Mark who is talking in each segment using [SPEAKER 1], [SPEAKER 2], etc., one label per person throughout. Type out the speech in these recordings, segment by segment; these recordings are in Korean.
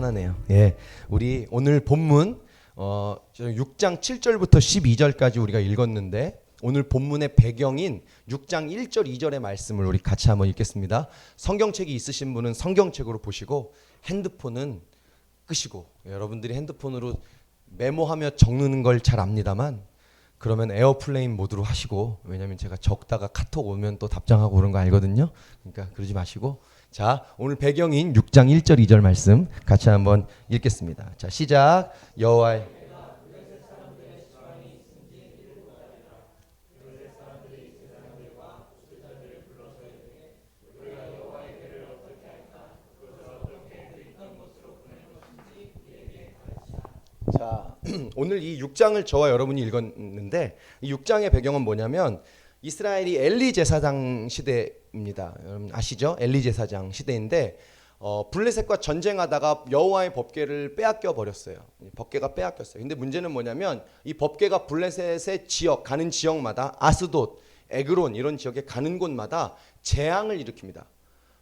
[SPEAKER 1] 편하네요. 예, 우리 오늘 본문 6장 7절부터 12절까지 우리가 읽었는데 오늘 본문의 배경인 6장 1절 2절의 말씀을 우리 같이 한번 읽겠습니다. 성경책이 있으신 분은 성경책으로 보시고 핸드폰은 끄시고, 여러분들이 핸드폰으로 메모하며 적는 걸 잘 압니다만 그러면 에어플레인 모드로 하시고, 왜냐면 제가 적다가 카톡 오면 또 답장하고 그런 거 알거든요. 그러니까 그러지 마시고, 자, 오늘 배경인 6장 1절 2절 말씀 같이 한번 읽겠습니다. 자, 시작. 여호와의 자, 오늘 이 6장을 저와 여러분이 읽었는데 이 6장의 배경은 뭐냐면 이스라엘이 엘리 제사장 시대입니다. 여러분 아시죠? 엘리 제사장 시대인데 블레셋과 전쟁하다가 여호와의 법궤를 빼앗겨 버렸어요. 법궤가 빼앗겼어요. 근데 문제는 뭐냐면 이 법궤가 블레셋의 지역, 가는 지역마다 아스돗, 에그론 이런 지역에 가는 곳마다 재앙을 일으킵니다.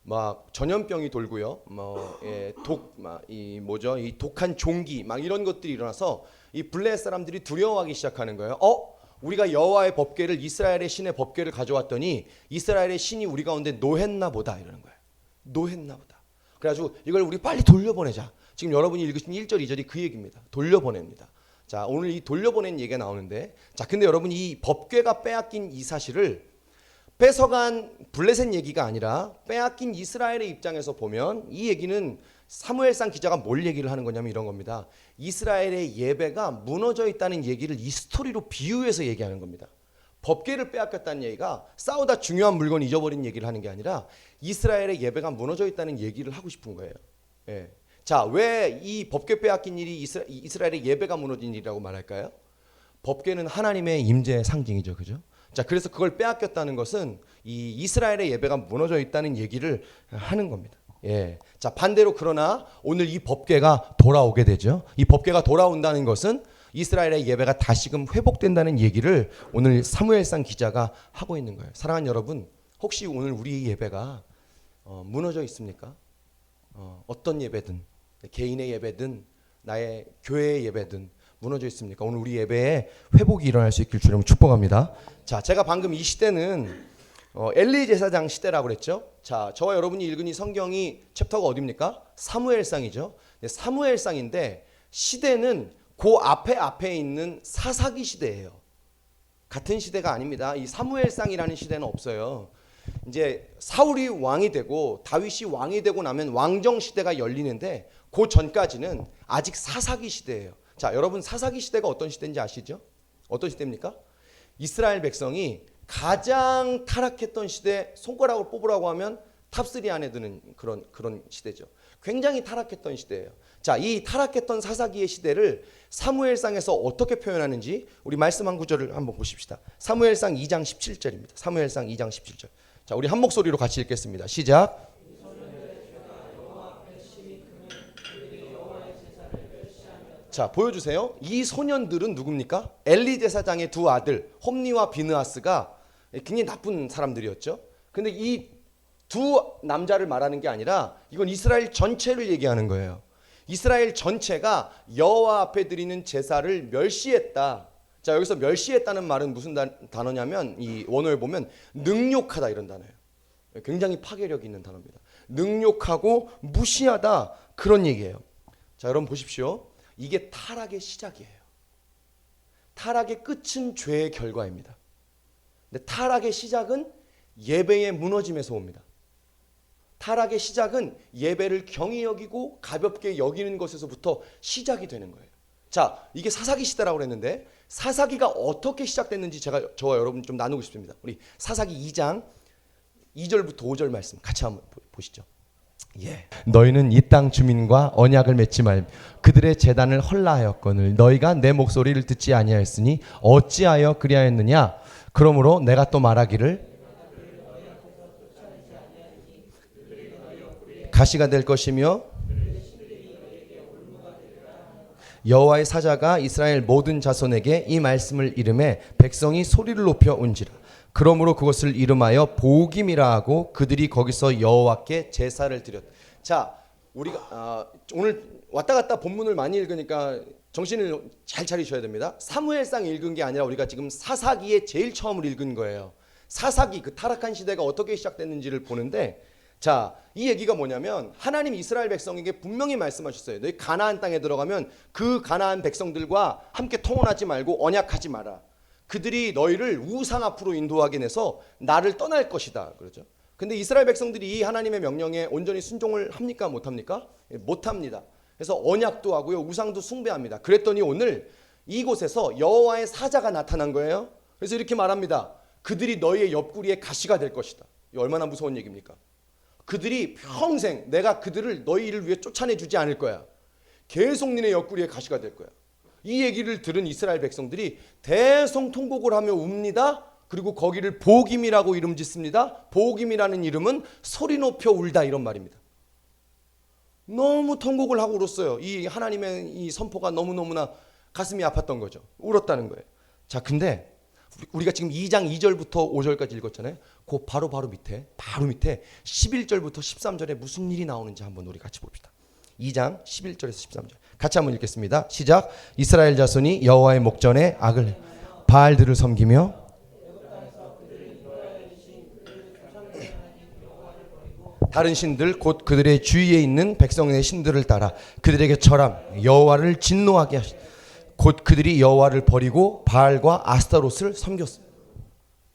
[SPEAKER 1] 막 전염병이 돌고요. 이 독한 종기 막 이런 것들이 일어나서 이 블레셋 사람들이 두려워하기 시작하는 거예요. 우리가 여호와의 법궤를, 이스라엘의 신의 법궤를 가져왔더니 이스라엘의 신이 우리 가운데 노했나 보다 이러는 거예요. 노했나 보다. 그래가지고 이걸 우리 빨리 돌려보내자. 지금 여러분이 읽으신 1절 2절이 그 얘기입니다. 돌려보냅니다. 자, 오늘 이 돌려보낸 얘기가 나오는데, 자, 근데 여러분 이 법궤가 빼앗긴 이 사실을 뺏어간 블레셋 얘기가 아니라 빼앗긴 이스라엘의 입장에서 보면 이 얘기는 사무엘상 기자가 뭘 얘기를 하는 거냐면 이런 겁니다. 이스라엘의 예배가 무너져 있다는 얘기를 이 스토리로 비유해서 얘기하는 겁니다. 법궤를 빼앗겼다는 얘기가 싸우다 중요한 물건 잊어버린 얘기를 하는 게 아니라 이스라엘의 예배가 무너져 있다는 얘기를 하고 싶은 거예요. 예. 자, 왜 이 법궤 빼앗긴 일이 이스라엘의 예배가 무너진 일이라고 말할까요? 법궤는 하나님의 임재의 상징이죠. 그죠? 자, 그래서 그걸 빼앗겼다는 것은 이 이스라엘의 예배가 무너져 있다는 얘기를 하는 겁니다. 예. 자, 반대로 그러나 오늘 이 법궤가 돌아오게 되죠. 이 법궤가 돌아온다는 것은 이스라엘의 예배가 다시금 회복된다는 얘기를 오늘 사무엘상 기자가 하고 있는 거예요. 사랑하는 여러분, 혹시 오늘 우리 예배가 무너져 있습니까? 어떤 예배든, 개인의 예배든 나의 교회의 예배든 무너져 있습니까? 오늘 우리 예배에 회복이 일어날 수 있길 주님 축복합니다. 자, 제가 방금 이 시대는 엘리 제사장 시대라고 그랬죠. 자, 저와 여러분이 읽은 이 성경이 챕터가 어디입니까? 사무엘상이죠. 사무엘상인데 시대는 그 앞에 있는 사사기 시대예요. 같은 시대가 아닙니다. 이 사무엘상이라는 시대는 없어요. 이제 사울이 왕이 되고 다윗이 왕이 되고 나면 왕정 시대가 열리는데 그 전까지는 아직 사사기 시대예요. 자, 여러분 사사기 시대가 어떤 시대인지 아시죠? 어떤 시대입니까? 이스라엘 백성이 가장 타락했던 시대, 손가락을 뽑으라고 하면 탑3 안에 드는 그런 시대죠. 굉장히 타락했던 시대예요. 자, 이 타락했던 사사기의 시대를 사무엘상에서 어떻게 표현하는지 우리 말씀 한 구절을 한번 보십시다. 사무엘상 2장 17절입니다. 사무엘상 2장 17절. 자, 우리 한 목소리로 같이 읽겠습니다. 시작. 자, 보여주세요. 이 소년들은 누굽니까? 엘리 제사장의 두 아들 홈니와 비느하스가 굉장히 나쁜 사람들이었죠. 근데 이 두 남자를 말하는 게 아니라 이건 이스라엘 전체를 얘기하는 거예요. 이스라엘 전체가 여호와 앞에 드리는 제사를 멸시했다. 자, 여기서 멸시했다는 말은 무슨 단어냐면 이 원어에 보면 능욕하다 이런 단어예요. 굉장히 파괴력 있는 단어입니다. 능욕하고 무시하다 그런 얘기예요. 자, 여러분 보십시오. 이게 타락의 시작이에요. 타락의 끝은 죄의 결과입니다. 근데 타락의 시작은 예배의 무너짐에서 옵니다. 타락의 시작은 예배를 경히 여기고 가볍게 여기는 것에서부터 시작이 되는 거예요. 자, 이게 사사기 시대라고 그랬는데 사사기가 어떻게 시작됐는지 저와 여러분 좀 나누고 싶습니다. 우리 사사기 2장 2절부터 5절 말씀 같이 한번 보시죠. 예. 너희는 이 땅 주민과 언약을 맺지 말며 그들의 제단을 헐라하였거늘 너희가 내 목소리를 듣지 아니하였으니 어찌하여 그리하였느냐. 그러므로 내가 또 말하기를 가시가 될 것이며 여호와의 사자가 이스라엘 모든 자손에게 이 말씀을 이름해 백성이 소리를 높여 온지라. 그러므로 그것을 이름하여 보김이라 하고 그들이 거기서 여호와께 제사를 드렸다. 자, 우리가 오늘 왔다 갔다 본문을 많이 읽으니까 정신을 잘 차리셔야 됩니다. 사무엘상 읽은 게 아니라 우리가 지금 사사기에 제일 처음으로 읽은 거예요. 사사기, 그 타락한 시대가 어떻게 시작됐는지를 보는데, 자, 이 얘기가 뭐냐면 하나님 이스라엘 백성에게 분명히 말씀하셨어요. 너희 가나안 땅에 들어가면 그 가나안 백성들과 함께 통혼하지 말고 언약하지 마라. 그들이 너희를 우상 앞으로 인도하게 해서 나를 떠날 것이다. 그러죠. 근데 이스라엘 백성들이 이 하나님의 명령에 온전히 순종을 합니까? 못합니까? 못합니다. 그래서 언약도 하고요, 우상도 숭배합니다. 그랬더니 오늘 이곳에서 여호와의 사자가 나타난 거예요. 그래서 이렇게 말합니다. 그들이 너희의 옆구리에 가시가 될 것이다. 이 얼마나 무서운 얘기입니까? 그들이 평생 내가 그들을 너희를 위해 쫓아내주지 않을 거야. 계속 니네 옆구리에 가시가 될 거야. 이 얘기를 들은 이스라엘 백성들이 대성통곡을 하며 웁니다. 그리고 거기를 보김이라고 이름 짓습니다. 보김이라는 이름은 소리 높여 울다 이런 말입니다. 너무 통곡을 하고 울었어요. 이 하나님의 이 선포가 너무너무나 가슴이 아팠던 거죠. 울었다는 거예요. 자, 근데 우리가 지금 2장 2절부터 5절까지 읽었잖아요. 그 바로 밑에 11절부터 13절에 무슨 일이 나오는지 한번 우리 같이 봅시다. 2장 11절에서 13절 같이 한번 읽겠습니다. 시작. 이스라엘 자손이 여호와의 목전에 악을 바알들을 섬기며 다른 신들 곧 그들의 주위에 있는 백성의 신들을 따라 그들에게 절함 여호와를 진노하게 하시 곧 그들이 여호와를 버리고 바알과 아스타롯을 섬겼어요.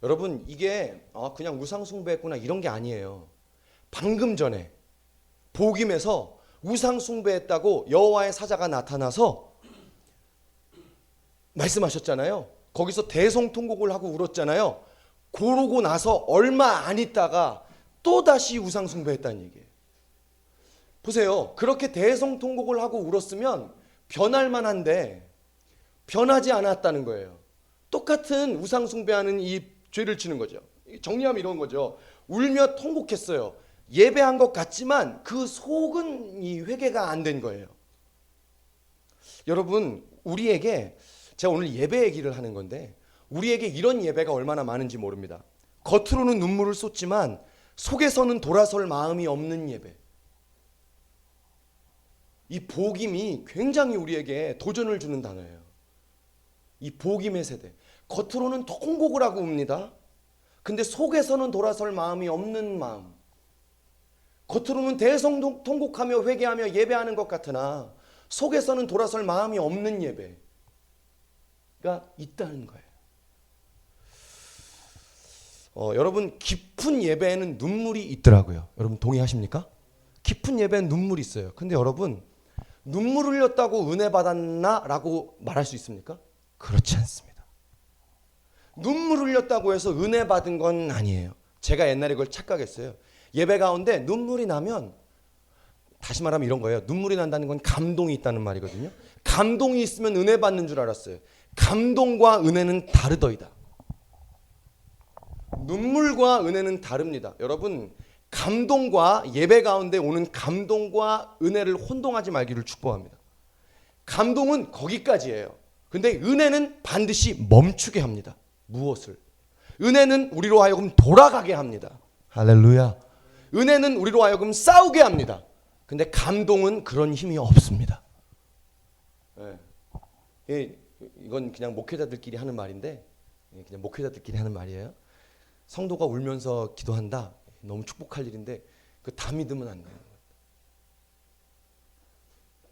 [SPEAKER 1] 여러분, 이게 그냥 우상 숭배했구나 이런 게 아니에요. 방금 전에 보김에서 우상 숭배했다고 여호와의 사자가 나타나서 말씀하셨잖아요. 거기서 대성통곡을 하고 울었잖아요. 그러고 나서 얼마 안 있다가 또다시 우상 숭배했다는 얘기예요. 보세요. 그렇게 대성통곡을 하고 울었으면 변할 만한데 변하지 않았다는 거예요. 똑같은 우상 숭배하는 이 죄를 치는 거죠. 정리하면 이런 거죠. 울며 통곡했어요. 예배한 것 같지만 그 속은 이 회개가 안 된 거예요. 여러분, 우리에게 제가 오늘 예배 얘기를 하는 건데 우리에게 이런 예배가 얼마나 많은지 모릅니다. 겉으로는 눈물을 쏟지만 속에서는 돌아설 마음이 없는 예배. 이 복임이 굉장히 우리에게 도전을 주는 단어예요. 이 복임의 세대. 겉으로는 통곡을 하고 웁니다. 근데 속에서는 돌아설 마음이 없는 마음. 겉으로는 대성통곡하며 회개하며 예배하는 것 같으나 속에서는 돌아설 마음이 없는 예배가 있다는 거예요. 여러분, 깊은 예배에는 눈물이 있더라고요. 여러분 동의하십니까? 깊은 예배엔 눈물이 있어요. 근데 여러분, 눈물 흘렸다고 은혜 받았나? 라고 말할 수 있습니까? 그렇지 않습니다. 눈물 흘렸다고 해서 은혜 받은 건 아니에요. 제가 옛날에 그걸 착각했어요. 예배 가운데 눈물이 나면, 다시 말하면 이런 거예요. 눈물이 난다는 건 감동이 있다는 말이거든요. 감동이 있으면 은혜 받는 줄 알았어요. 감동과 은혜는 다르더이다. 눈물과 은혜는 다릅니다. 여러분, 감동과 예배 가운데 오는 감동과 은혜를 혼동하지 말기를 축복합니다. 감동은 거기까지예요. 근데 은혜는 반드시 멈추게 합니다. 무엇을? 은혜는 우리로 하여금 돌아가게 합니다. 할렐루야. 은혜는 우리로 하여금 싸우게 합니다. 근데 감동은 그런 힘이 없습니다. 이건 그냥 목회자들끼리 하는 말인데, 그냥 목회자들끼리 하는 말이에요. 성도가 울면서 기도한다. 너무 축복할 일인데 그 다 믿으면 안 돼요.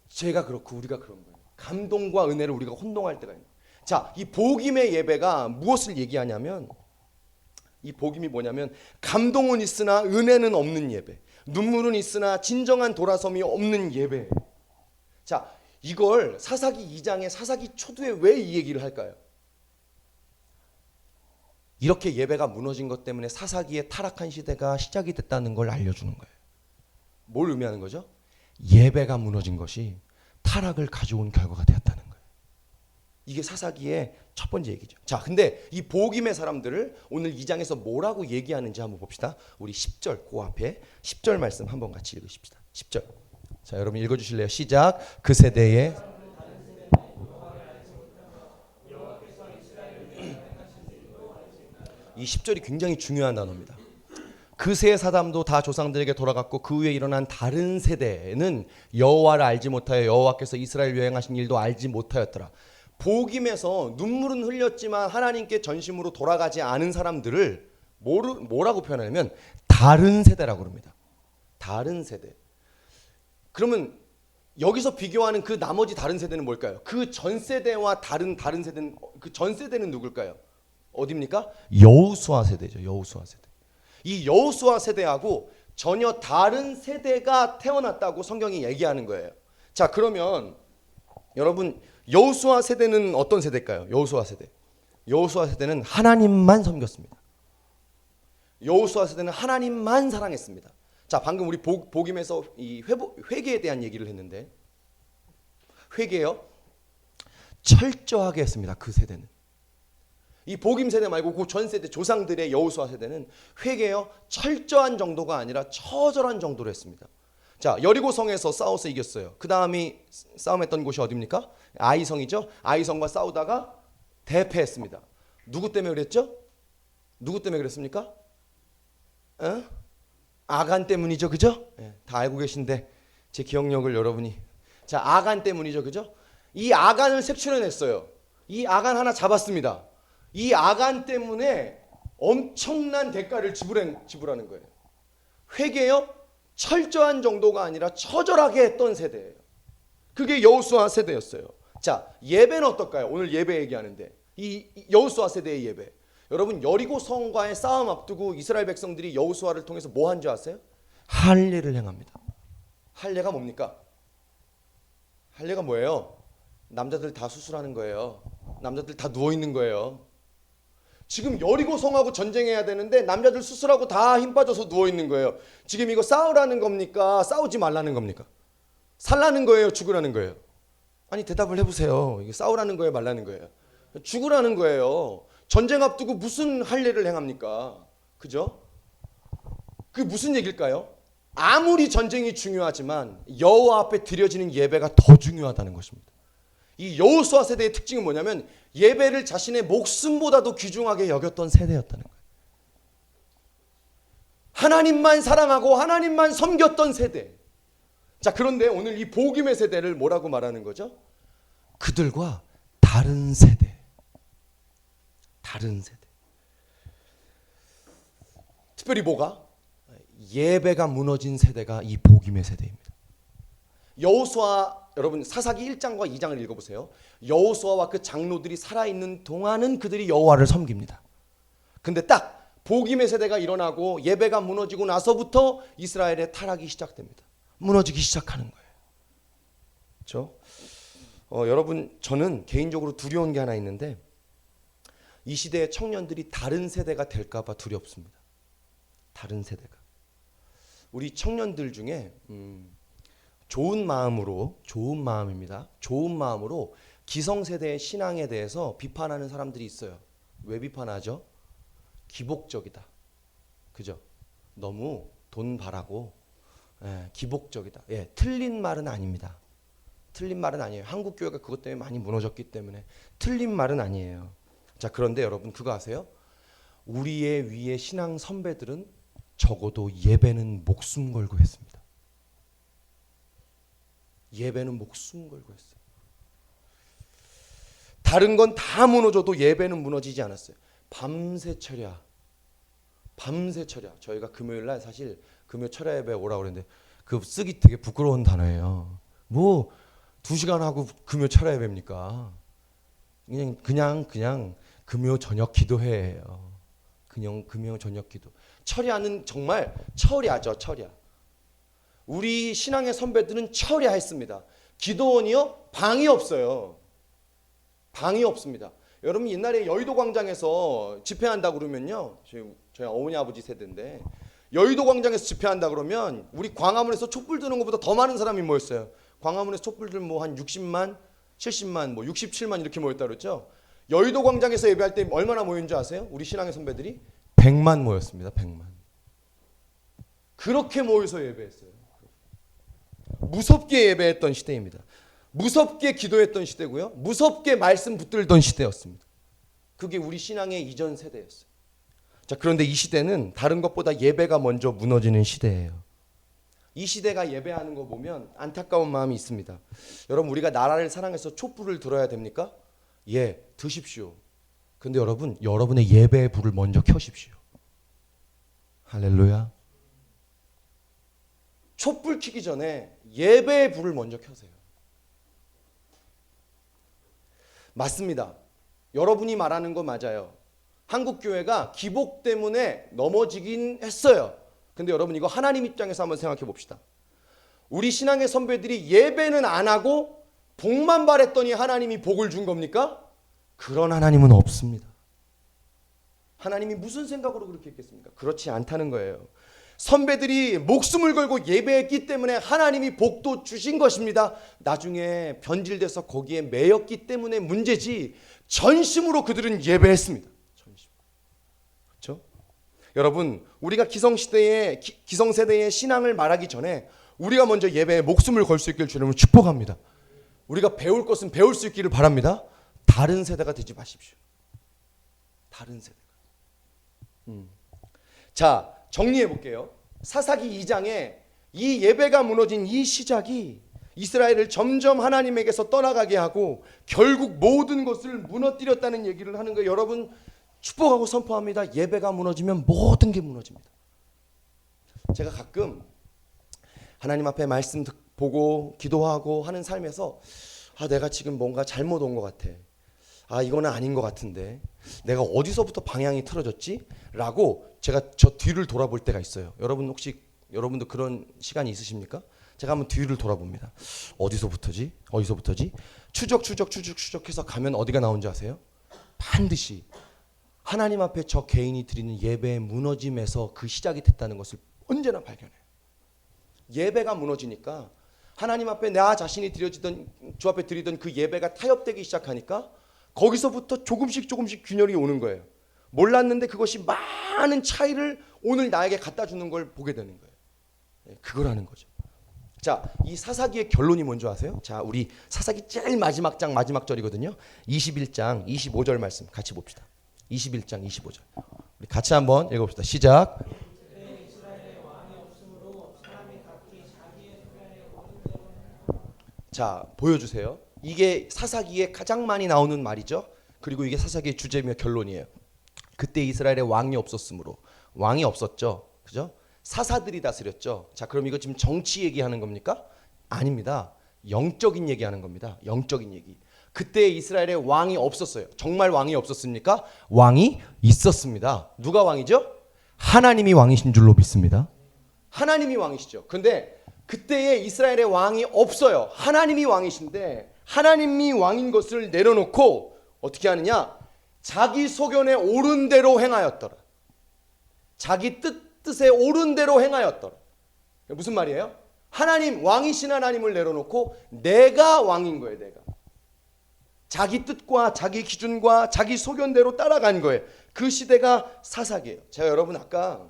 [SPEAKER 1] 제가 그렇고 우리가 그런 거예요. 감동과 은혜를 우리가 혼동할 때가 있는 거예요. 자, 이 복임의 예배가 무엇을 얘기하냐면, 이 복임이 뭐냐면 감동은 있으나 은혜는 없는 예배, 눈물은 있으나 진정한 돌아섬이 없는 예배. 자, 이걸 사사기 2장의 사사기 초두에 왜 이 얘기를 할까요? 이렇게 예배가 무너진 것 때문에 사사기의 타락한 시대가 시작이 됐다는 걸 알려주는 거예요. 뭘 의미하는 거죠? 예배가 무너진 것이 타락을 가져온 결과가 되었다는 거예요. 이게 사사기의 첫 번째 얘기죠. 자, 근데 이 복임의 사람들을 오늘 2장에서 뭐라고 얘기하는지 한번 봅시다. 우리 10절, 그 앞에 10절 말씀 한번 같이 읽으십시다. 10절. 자, 여러분 읽어주실래요? 시작. 그 세대에 이 10절이 굉장히 중요한 단어입니다. 그 세 사담도 다 조상들에게 돌아갔고 그 후에 일어난 다른 세대는 여호와를 알지 못하여 여호와께서 이스라엘 여행하신 일도 알지 못하였더라. 복임에서 눈물은 흘렸지만 하나님께 전심으로 돌아가지 않은 사람들을 뭐라고 표현하냐면 다른 세대라고 합니다. 다른 세대. 그러면 여기서 비교하는 그 나머지 다른 세대는 뭘까요? 그 전 세대와 다른 세대는, 그 전 세대는 누굴까요? 어디입니까? 여호수아 세대죠. 여호수아 세대. 이 여호수아 세대하고 전혀 다른 세대가 태어났다고 성경이 얘기하는 거예요. 자, 그러면 여러분 여호수아 세대는 어떤 세대일까요? 여호수아 세대. 여호수아 세대는 하나님만 섬겼습니다. 여호수아 세대는 하나님만 사랑했습니다. 자, 방금 우리 복임에서 이 회개에 대한 얘기를 했는데 회개요. 철저하게 했습니다. 그 세대는. 이 복임 세대 말고 그 전 세대 조상들의 여호수아 세대는 회개요. 철저한 정도가 아니라 처절한 정도로 했습니다. 자, 여리고성에서 싸워서 이겼어요. 그 다음이 싸움했던 곳이 어디입니까? 아이성이죠. 아이성과 싸우다가 대패했습니다. 누구 때문에 그랬죠? 누구 때문에 그랬습니까? 아간 때문이죠, 그죠? 네, 다 알고 계신데 제 기억력을 여러분이. 자, 아간 때문이죠, 그죠? 이 아간을 색출해냈어요. 이 아간 하나 잡았습니다. 이 아간 때문에 엄청난 대가를 지불하는 거예요. 회개요? 철저한 정도가 아니라 처절하게 했던 세대예요. 그게 여호수아 세대였어요. 자, 예배는 어떨까요? 오늘 예배 얘기하는데 이 여호수아 세대의 예배. 여러분 여리고 성과의 싸움 앞두고 이스라엘 백성들이 여호수아를 통해서 뭐 한 줄 아세요? 할례를 행합니다. 할례가 뭡니까? 할례가 뭐예요? 남자들 다 수술하는 거예요. 남자들 다 누워 있는 거예요. 지금 여리고 성하고 전쟁해야 되는데 남자들 수술하고 다 힘 빠져서 누워 있는 거예요. 지금 이거 싸우라는 겁니까? 싸우지 말라는 겁니까? 살라는 거예요? 죽으라는 거예요? 아니 대답을 해보세요. 이게 싸우라는 거예요? 말라는 거예요? 죽으라는 거예요. 전쟁 앞두고 무슨 할례를 행합니까? 그죠? 그게 무슨 얘기일까요? 아무리 전쟁이 중요하지만 여호와 앞에 드려지는 예배가 더 중요하다는 것입니다. 이 여호수아 세대의 특징은 뭐냐면 예배를 자신의 목숨보다도 귀중하게 여겼던 세대였다는 거예요. 하나님만 사랑하고 하나님만 섬겼던 세대. 자, 그런데 오늘 이 복임의 세대를 뭐라고 말하는 거죠? 그들과 다른 세대. 다른 세대. 특별히 뭐가? 예배가 무너진 세대가 이 복임의 세대입니다. 여호수아 여러분 사사기 1장과 2장을 읽어보세요. 여호수아와 그 장로들이 살아있는 동안은 그들이 여호와를 섬깁니다. 근데 딱 복임의 세대가 일어나고 예배가 무너지고 나서부터 이스라엘의 타락이 시작됩니다. 무너지기 시작하는 거예요. 그렇죠? 여러분 저는 개인적으로 두려운 게 하나 있는데 이 시대의 청년들이 다른 세대가 될까 봐 두렵습니다. 다른 세대가. 우리 청년들 중에 좋은 마음입니다. 좋은 마음으로 기성세대의 신앙에 대해서 비판하는 사람들이 있어요. 왜 비판하죠? 기복적이다. 그죠? 너무 돈 바라고 기복적이다. 예, 틀린 말은 아닙니다. 틀린 말은 아니에요. 한국 교회가 그것 때문에 많이 무너졌기 때문에 틀린 말은 아니에요. 자, 그런데 여러분 그거 아세요? 우리의 위에 신앙 선배들은 적어도 예배는 목숨 걸고 했습니다. 예배는 목숨 걸고 했어요. 다른 건 다 무너져도 예배는 무너지지 않았어요. 밤새 철야. 밤새 철야. 저희가 금요일 날 사실 금요 철야 예배 오라고 그랬는데 그 쓰기 되게 부끄러운 단어예요. 뭐 2시간 하고 금요 철야 예배입니까? 그냥 금요 저녁 기도회예요. 그냥 금요 저녁 기도. 철야는 정말 철야죠, 철야. 우리 신앙의 선배들은 철야했습니다. 기도원이요? 방이 없어요. 방이 없습니다. 여러분 옛날에 여의도 광장에서 집회한다 그러면요. 저희 어머니 아버지 세대인데 여의도 광장에서 집회한다 그러면 우리 광화문에서 촛불 드는 것보다 더 많은 사람이 모였어요. 광화문에서 촛불 들면 뭐 한 60만, 70만, 뭐 67만 이렇게 모였다 그랬죠. 여의도 광장에서 예배할 때 얼마나 모인 줄 아세요? 우리 신앙의 선배들이 100만 모였습니다. 100만. 그렇게 모여서 예배했어요. 무섭게 예배했던 시대입니다. 무섭게 기도했던 시대고요. 무섭게 말씀 붙들던 시대였습니다. 그게 우리 신앙의 이전 세대였어요. 자, 그런데 이 시대는 다른 것보다 예배가 먼저 무너지는 시대예요. 이 시대가 예배하는 거 보면 안타까운 마음이 있습니다. 여러분, 우리가 나라를 사랑해서 촛불을 들어야 됩니까? 예, 드십시오. 근데 여러분, 여러분의 예배의 불을 먼저 켜십시오. 할렐루야. 촛불 켜기 전에 예배의 불을 먼저 켜세요. 맞습니다. 여러분이 말하는 거 맞아요. 한국 교회가 기복 때문에 넘어지긴 했어요. 근데 여러분, 이거 하나님 입장에서 한번 생각해 봅시다. 우리 신앙의 선배들이 예배는 안 하고 복만 바랬더니 하나님이 복을 준 겁니까? 그런 하나님은 없습니다. 하나님이 무슨 생각으로 그렇게 했겠습니까? 그렇지 않다는 거예요. 선배들이 목숨을 걸고 예배했기 때문에 하나님이 복도 주신 것입니다. 나중에 변질돼서 거기에 매였기 때문에 문제지, 전심으로 그들은 예배했습니다. 전심. 그렇죠? 여러분, 우리가 기성세대의 신앙을 말하기 전에 우리가 먼저 예배에 목숨을 걸 수 있기를 주님을 축복합니다. 우리가 배울 것은 배울 수 있기를 바랍니다. 다른 세대가 되지 마십시오. 다른 세대가. 자, 정리해 볼게요. 사사기 2장에 이 예배가 무너진 이 시작이 이스라엘을 점점 하나님에게서 떠나가게 하고 결국 모든 것을 무너뜨렸다는 얘기를 하는 거예요. 여러분, 축복하고 선포합니다. 예배가 무너지면 모든 게 무너집니다. 제가 가끔 하나님 앞에 말씀 보고 기도하고 하는 삶에서 내가 지금 뭔가 잘못 온 것 같아. 이거는 아닌 것 같은데 내가 어디서부터 방향이 틀어졌지? 라고 제가 저 뒤를 돌아볼 때가 있어요. 여러분, 혹시 여러분도 그런 시간이 있으십니까? 제가 한번 뒤를 돌아봅니다. 어디서부터지? 추적해서 가면 어디가 나온지 아세요? 반드시 하나님 앞에 저 개인이 드리는 예배의 무너짐에서 그 시작이 됐다는 것을 언제나 발견해요. 예배가 무너지니까 하나님 앞에 나 자신이 주 앞에 드리던 그 예배가 타협되기 시작하니까 거기서부터 조금씩 균열이 오는 거예요. 몰랐는데 그것이 많은 차이를 오늘 나에게 갖다 주는 걸 보게 되는 거예요. 그거라는 거죠. 자, 이 사사기의 결론이 뭔지 아세요? 자, 우리 사사기 제일 마지막 장 마지막 절이거든요. 21장 25절 말씀 같이 봅시다. 21장 25절. 우리 같이 한번 읽어봅시다. 시작. 자, 보여주세요. 이게 사사기에 가장 많이 나오는 말이죠. 그리고 이게 사사기의 주제며 결론이에요. 그때 이스라엘에 왕이 없었으므로. 왕이 없었죠. 그죠? 사사들이 다스렸죠. 자, 그럼 이거 지금 정치 얘기하는 겁니까? 아닙니다. 영적인 얘기하는 겁니다. 영적인 얘기. 그때 이스라엘에 왕이 없었어요. 정말 왕이 없었습니까? 왕이 있었습니다. 누가 왕이죠? 하나님이 왕이신 줄로 믿습니다. 하나님이 왕이시죠. 근데 그때에 이스라엘의 왕이 없어요. 하나님이 왕이신데 하나님이 왕인 것을 내려놓고 어떻게 하느냐? 자기 소견에 옳은 대로 행하였더라. 자기 뜻에 옳은 대로 행하였더라. 무슨 말이에요? 하나님, 왕이신 하나님을 내려놓고 내가 왕인 거예요. 내가. 자기 뜻과 자기 기준과 자기 소견대로 따라간 거예요. 그 시대가 사사기예요. 제가 여러분 아까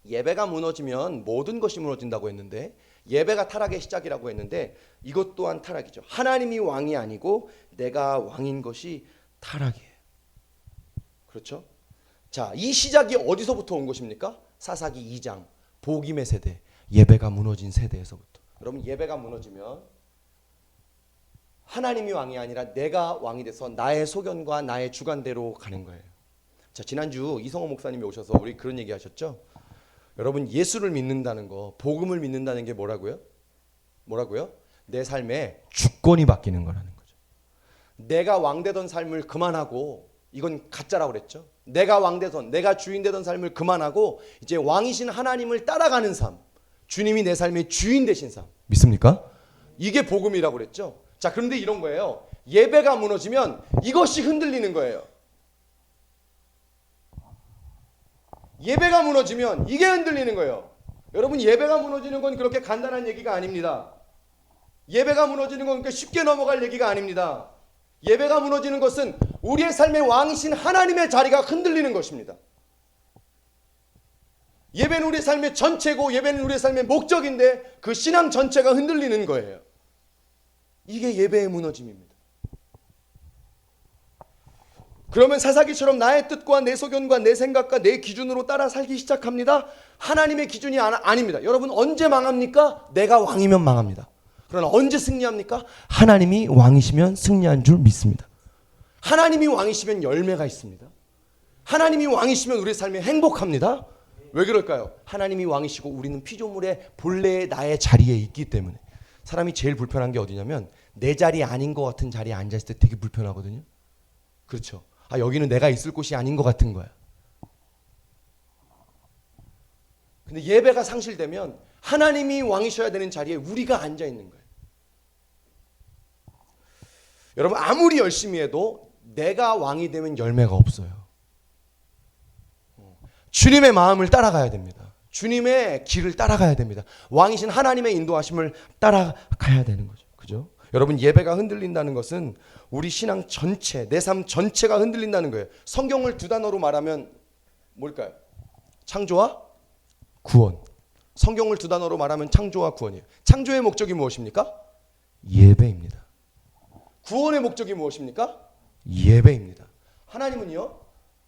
[SPEAKER 1] 예배가 무너지면 모든 것이 무너진다고 했는데, 예배가 타락의 시작이라고 했는데 이것 또한 타락이죠. 하나님이 왕이 아니고 내가 왕인 것이 타락이에요. 그렇죠? 자, 이 시작이 어디서부터 온 것입니까? 사사기 2장 복임의 세대, 예배가 무너진 세대에서부터. 여러분, 예배가 무너지면 하나님이 왕이 아니라 내가 왕이 돼서 나의 소견과 나의 주관대로 가는 거예요. 자, 지난주 이성호 목사님이 오셔서 우리 그런 얘기 하셨죠? 여러분, 예수를 믿는다는 거, 복음을 믿는다는 게 뭐라고요? 내 삶에 주권이 바뀌는 거라는 거죠. 내가 왕되던 삶을 그만하고, 이건 가짜라고 그랬죠. 내가 왕되던, 내가 주인 되던 삶을 그만하고 이제 왕이신 하나님을 따라가는 삶, 주님이 내 삶의 주인 되신 삶, 믿습니까? 이게 복음이라고 그랬죠. 자, 그런데 이런 거예요. 예배가 무너지면 이것이 흔들리는 거예요. 예배가 무너지면 이게 흔들리는 거예요. 여러분, 예배가 무너지는 건 그렇게 간단한 얘기가 아닙니다. 예배가 무너지는 건 그렇게 쉽게 넘어갈 얘기가 아닙니다. 예배가 무너지는 것은 우리의 삶의 왕이신 하나님의 자리가 흔들리는 것입니다. 예배는 우리의 삶의 전체고, 예배는 우리의 삶의 목적인데 그 신앙 전체가 흔들리는 거예요. 이게 예배의 무너짐입니다. 그러면 사사기처럼 나의 뜻과 내 소견과 내 생각과 내 기준으로 따라 살기 시작합니다. 하나님의 기준이 아닙니다. 여러분 언제 망합니까? 내가 왕이면 망합니다. 그러나 언제 승리합니까? 하나님이 왕이시면 승리한 줄 믿습니다. 하나님이 왕이시면 열매가 있습니다. 하나님이 왕이시면 우리의 삶이 행복합니다. 왜 그럴까요? 하나님이 왕이시고 우리는 피조물의 본래의 나의 자리에 있기 때문에. 사람이 제일 불편한 게 어디냐면 내 자리 아닌 것 같은 자리에 앉아있을 때 되게 불편하거든요. 그렇죠. 아, 여기는 내가 있을 곳이 아닌 것 같은 거야. 근데 예배가 상실되면 하나님이 왕이셔야 되는 자리에 우리가 앉아 있는 거예요. 여러분 아무리 열심히 해도 내가 왕이 되면 열매가 없어요. 주님의 마음을 따라가야 됩니다. 주님의 길을 따라가야 됩니다. 왕이신 하나님의 인도하심을 따라가야 되는 거죠. 그죠? 여러분 예배가 흔들린다는 것은 우리 신앙 전체, 내 삶 전체가 흔들린다는 거예요. 성경을 두 단어로 말하면 뭘까요? 창조와 구원. 성경을 두 단어로 말하면 창조와 구원이에요. 창조의 목적이 무엇입니까? 예배입니다. 구원의 목적이 무엇입니까? 예배입니다. 하나님은요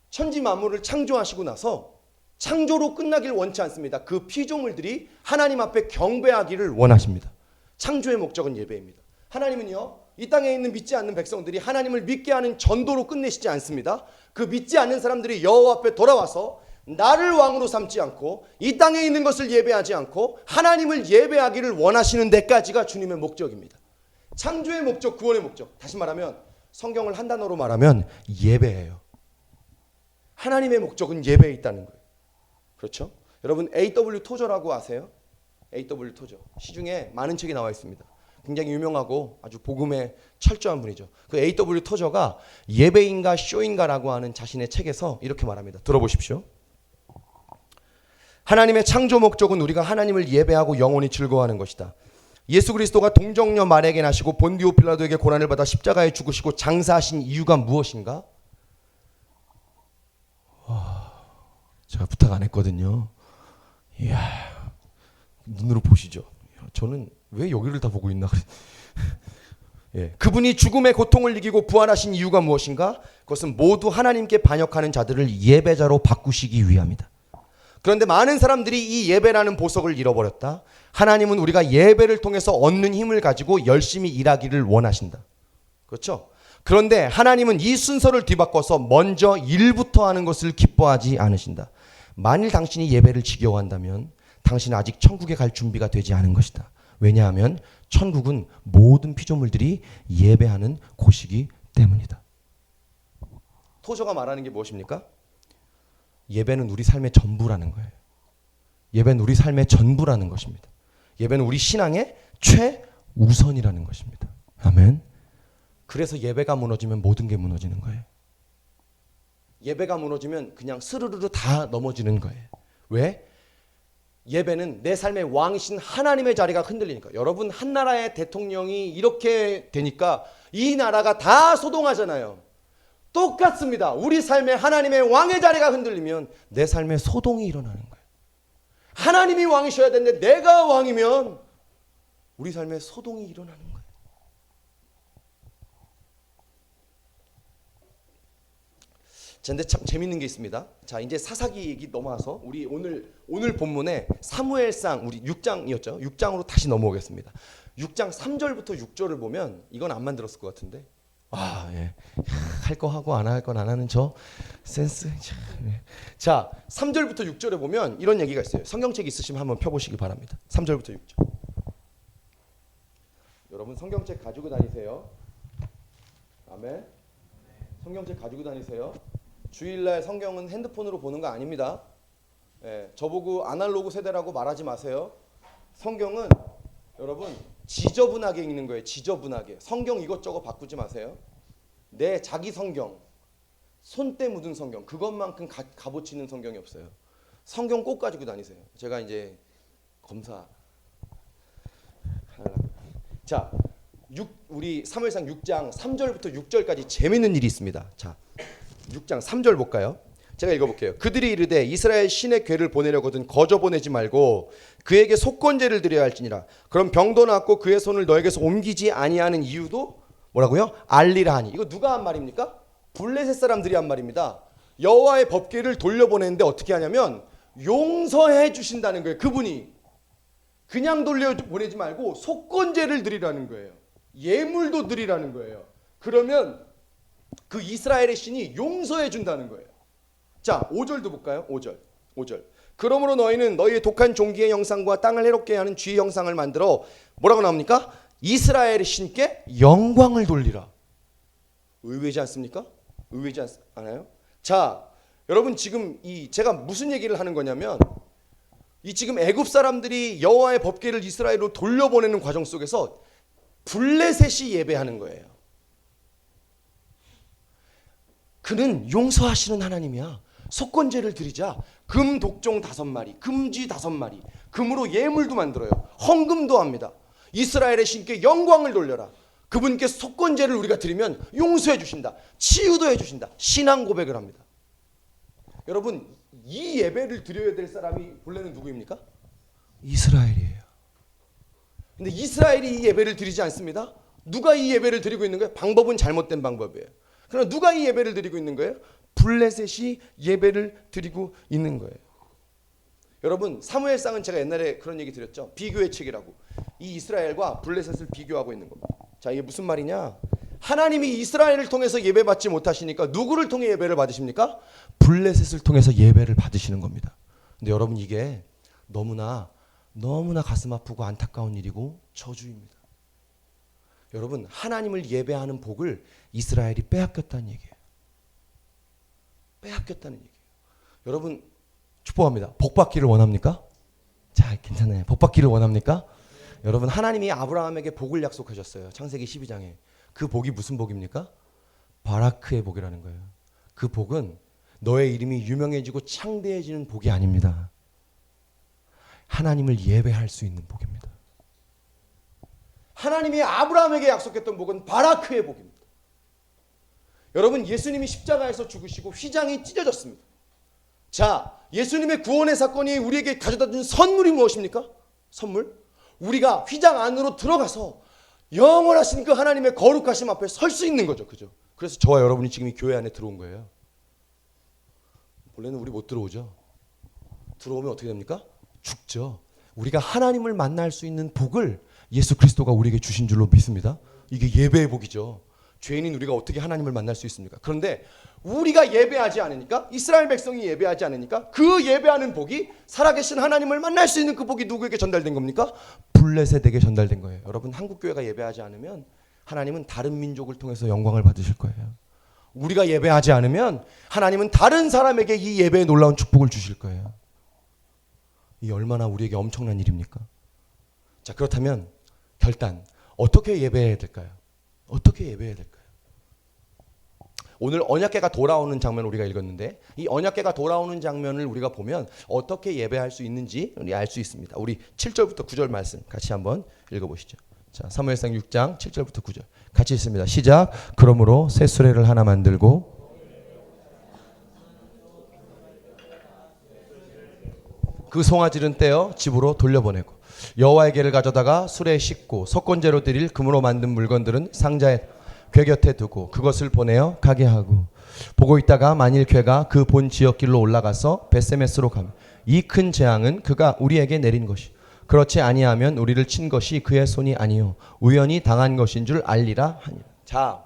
[SPEAKER 1] 천지 만물을 창조하시고 나서 창조로 끝나길 원치 않습니다. 그 피조물들이 하나님 앞에 경배하기를 원하십니다. 창조의 목적은 예배입니다. 하나님은요 이 땅에 있는 믿지 않는 백성들이 하나님을 믿게 하는 전도로 끝내시지 않습니다. 그 믿지 않는 사람들이 여호와 앞에 돌아와서 나를 왕으로 삼지 않고 이 땅에 있는 것을 예배하지 않고 하나님을 예배하기를 원하시는 데까지가 주님의 목적입니다. 창조의 목적, 구원의 목적. 다시 말하면 성경을 한 단어로 말하면 예배예요. 하나님의 목적은 예배에 있다는 거예요. 그렇죠? 여러분 A.W. 토저라고 아세요? A.W. 토저. 시중에 많은 책이 나와 있습니다. 굉장히 유명하고 아주 복음에 철저한 분이죠. 그 A.W. 토저가 예배인가 쇼인가라고 하는 자신의 책에서 이렇게 말합니다. 들어보십시오. 하나님의 창조 목적은 우리가 하나님을 예배하고 영원히 즐거워하는 것이다. 예수 그리스도가 동정녀 마리아에게 나시고 본디오 빌라도에게 고난을 받아 십자가에 죽으시고 장사하신 이유가 무엇인가? 제가 부탁 안 했거든요. 이야, 눈으로 보시죠. 저는 왜 여기를 다 보고 있나? 예, 그분이 죽음의 고통을 이기고 부활하신 이유가 무엇인가? 그것은 모두 하나님께 반역하는 자들을 예배자로 바꾸시기 위함이다. 그런데 많은 사람들이 이 예배라는 보석을 잃어버렸다. 하나님은 우리가 예배를 통해서 얻는 힘을 가지고 열심히 일하기를 원하신다. 그렇죠? 그런데 하나님은 이 순서를 뒤바꿔서 먼저 일부터 하는 것을 기뻐하지 않으신다. 만일 당신이 예배를 지겨워한다면 당신은 아직 천국에 갈 준비가 되지 않은 것이다. 왜냐하면 천국은 모든 피조물들이 예배하는 곳이기 때문이다. 토저가 말하는 게 무엇입니까? 예배는 우리 삶의 전부라는 거예요. 예배는 우리 삶의 전부라는 것입니다. 예배는 우리 신앙의 최우선이라는 것입니다. 아멘. 그래서 예배가 무너지면 모든 게 무너지는 거예요. 예배가 무너지면 그냥 스르르르 다 넘어지는 거예요. 왜? 예배는 내 삶의 왕이신 하나님의 자리가 흔들리니까. 여러분 한 나라의 대통령이 이렇게 되니까 이 나라가 다 소동하잖아요. 똑같습니다. 우리 삶에 하나님의 왕의 자리가 흔들리면 내 삶에 소동이 일어나는 거예요. 하나님이 왕이셔야 되는데 내가 왕이면 우리 삶에 소동이 일어나는 거예요. 근데 참 재밌는 게 있습니다. 자, 이제 사사기 얘기 넘어와서 우리 오늘 본문에 사무엘상 우리 6장이었죠. 6장으로 다시 넘어오겠습니다. 6장 3절부터 6절을 보면 이건 안 만들었을 것 같은데. 아, 예. 할 거 하고 안 할 건 안 하는 저 센스. 자, 3절부터 6절에 보면 이런 얘기가 있어요. 성경책 있으시면 한번 펴보시기 바랍니다. 3절부터 6절. 여러분 성경책 가지고 다니세요. 아멘. 성경책 가지고 다니세요. 주일날 성경은 핸드폰으로 보는 거 아닙니다. 예, 저보고 아날로그 세대라고 말하지 마세요. 성경은 여러분 지저분하게 읽는 거예요. 지저분하게. 성경 이것저것 바꾸지 마세요. 내 자기 성경, 손때 묻은 성경, 그것만큼 값어치는 성경이 없어요. 성경 꼭 가지고 다니세요. 제가 이제 검사. 자, 우리 사무엘상 6장 3절부터 6절까지 재밌는 일이 있습니다. 자, 6장 3절 볼까요? 제가 읽어볼게요. 그들이 이르되 이스라엘 신의 괴를 보내려거든 거저 보내지 말고 그에게 속건제를 드려야 할지니라. 그럼 병도 낫고 그의 손을 너에게서 옮기지 아니하는 이유도 뭐라고요? 알리라 하니. 이거 누가 한 말입니까? 블레셋 사람들이 한 말입니다. 여호와의 법궤를 돌려보내는데 어떻게 하냐면 용서해 주신다는 거예요. 그분이 그냥 돌려보내지 말고 속건제를 드리라는 거예요. 예물도 드리라는 거예요. 그러면 그 이스라엘의 신이 용서해 준다는 거예요. 자, 5절도 볼까요? 5절. 그러므로 너희는 너희의 독한 종기의 형상과 땅을 해롭게 하는 쥐의 형상을 만들어 뭐라고 나옵니까? 이스라엘의 신께 영광을 돌리라. 의외지 않습니까? 의외지 않아요? 자, 여러분 지금 제가 무슨 얘기를 하는 거냐면 이 지금 애굽 사람들이 여호와의 법궤를 이스라엘로 돌려보내는 과정 속에서 블레셋이 예배하는 거예요. 그는 용서하시는 하나님이야. 속건제를 드리자. 금 독종 5마리, 금쥐 5마리, 금으로 예물도 만들어요. 헌금도 합니다. 이스라엘의 신께 영광을 돌려라. 그분께 속건제를 우리가 드리면 용서해 주신다. 치유도 해 주신다. 신앙 고백을 합니다. 여러분, 이 예배를 드려야 될 사람이 본래는 누구입니까? 이스라엘이에요. 근데 이스라엘이 이 예배를 드리지 않습니다. 누가 이 예배를 드리고 있는 거예요? 방법은 잘못된 방법이에요. 그러나 누가 이 예배를 드리고 있는 거예요? 블레셋이 예배를 드리고 있는 거예요. 여러분, 사무엘상은 제가 옛날에 그런 얘기 드렸죠. 비교의 책이라고. 이 이스라엘과 블레셋을 비교하고 있는 겁니다. 자, 이게 무슨 말이냐? 하나님이 이스라엘을 통해서 예배받지 못하시니까 누구를 통해 예배를 받으십니까? 블레셋을 통해서 예배를 받으시는 겁니다. 근데 여러분, 이게 너무나 가슴 아프고 안타까운 일이고 저주입니다. 여러분, 하나님을 예배하는 복을 이스라엘이 빼앗겼다는 얘기예요. 빼앗겼다는 얘기예요. 여러분, 축복합니다. 복 받기를 원합니까? 자, 괜찮아요. 복 받기를 원합니까? 여러분, 하나님이 아브라함에게 복을 약속하셨어요. 창세기 12장에. 그 복이 무슨 복입니까? 바라크의 복이라는 거예요. 그 복은 너의 이름이 유명해지고 창대해지는 복이 아닙니다. 하나님을 예배할 수 있는 복입니다. 하나님이 아브라함에게 약속했던 복은 바라크의 복입니다. 여러분, 예수님이 십자가에서 죽으시고 휘장이 찢어졌습니다. 자, 예수님의 구원의 사건이 우리에게 가져다 준 선물이 무엇입니까? 선물? 우리가 휘장 안으로 들어가서 영원하신 그 하나님의 거룩하심 앞에 설 수 있는 거죠. 그죠? 그래서 저와 여러분이 지금 이 교회 안에 들어온 거예요. 원래는 우리 못 들어오죠. 들어오면 어떻게 됩니까? 죽죠. 우리가 하나님을 만날 수 있는 복을 예수 그리스도가 우리에게 주신 줄로 믿습니다. 이게 예배의 복이죠. 죄인인 우리가 어떻게 하나님을 만날 수 있습니까? 그런데 우리가 예배하지 않으니까, 이스라엘 백성이 예배하지 않으니까 그 예배하는 복이 살아계신 하나님을 만날 수 있는 그 복이 누구에게 전달된 겁니까? 블레셋에게 전달된 거예요. 여러분, 한국교회가 예배하지 않으면 하나님은 다른 민족을 통해서 영광을 받으실 거예요. 우리가 예배하지 않으면 하나님은 다른 사람에게 이 예배의 놀라운 축복을 주실 거예요. 이 얼마나 우리에게 엄청난 일입니까? 자, 그렇다면 결단, 어떻게 예배해야 될까요? 어떻게 예배해야 될까요? 오늘 언약궤가 돌아오는 장면을 우리가 읽었는데, 이 언약궤가 돌아오는 장면을 우리가 보면 어떻게 예배할 수 있는지 우리 알 수 있습니다. 우리 7절부터 9절 말씀 같이 한번 읽어보시죠. 자, 사무엘상 6장 7절부터 9절 같이 읽습니다. 시작. 그러므로 새 수레를 하나 만들고 그 송아지는 떼어 집으로 돌려보내고 여호와의 궤를 가져다가 수레에 싣고 속건제로 드릴 금으로 만든 물건들은 상자에 궤 곁에 두고 그것을 보내어 가게 하고, 보고 있다가 만일 궤가 그 본 지역길로 올라가서 베세메스로 가면 이 큰 재앙은 그가 우리에게 내린 것이, 그렇지 아니하면 우리를 친 것이 그의 손이 아니요 우연히 당한 것인 줄 알리라 하니라. 자,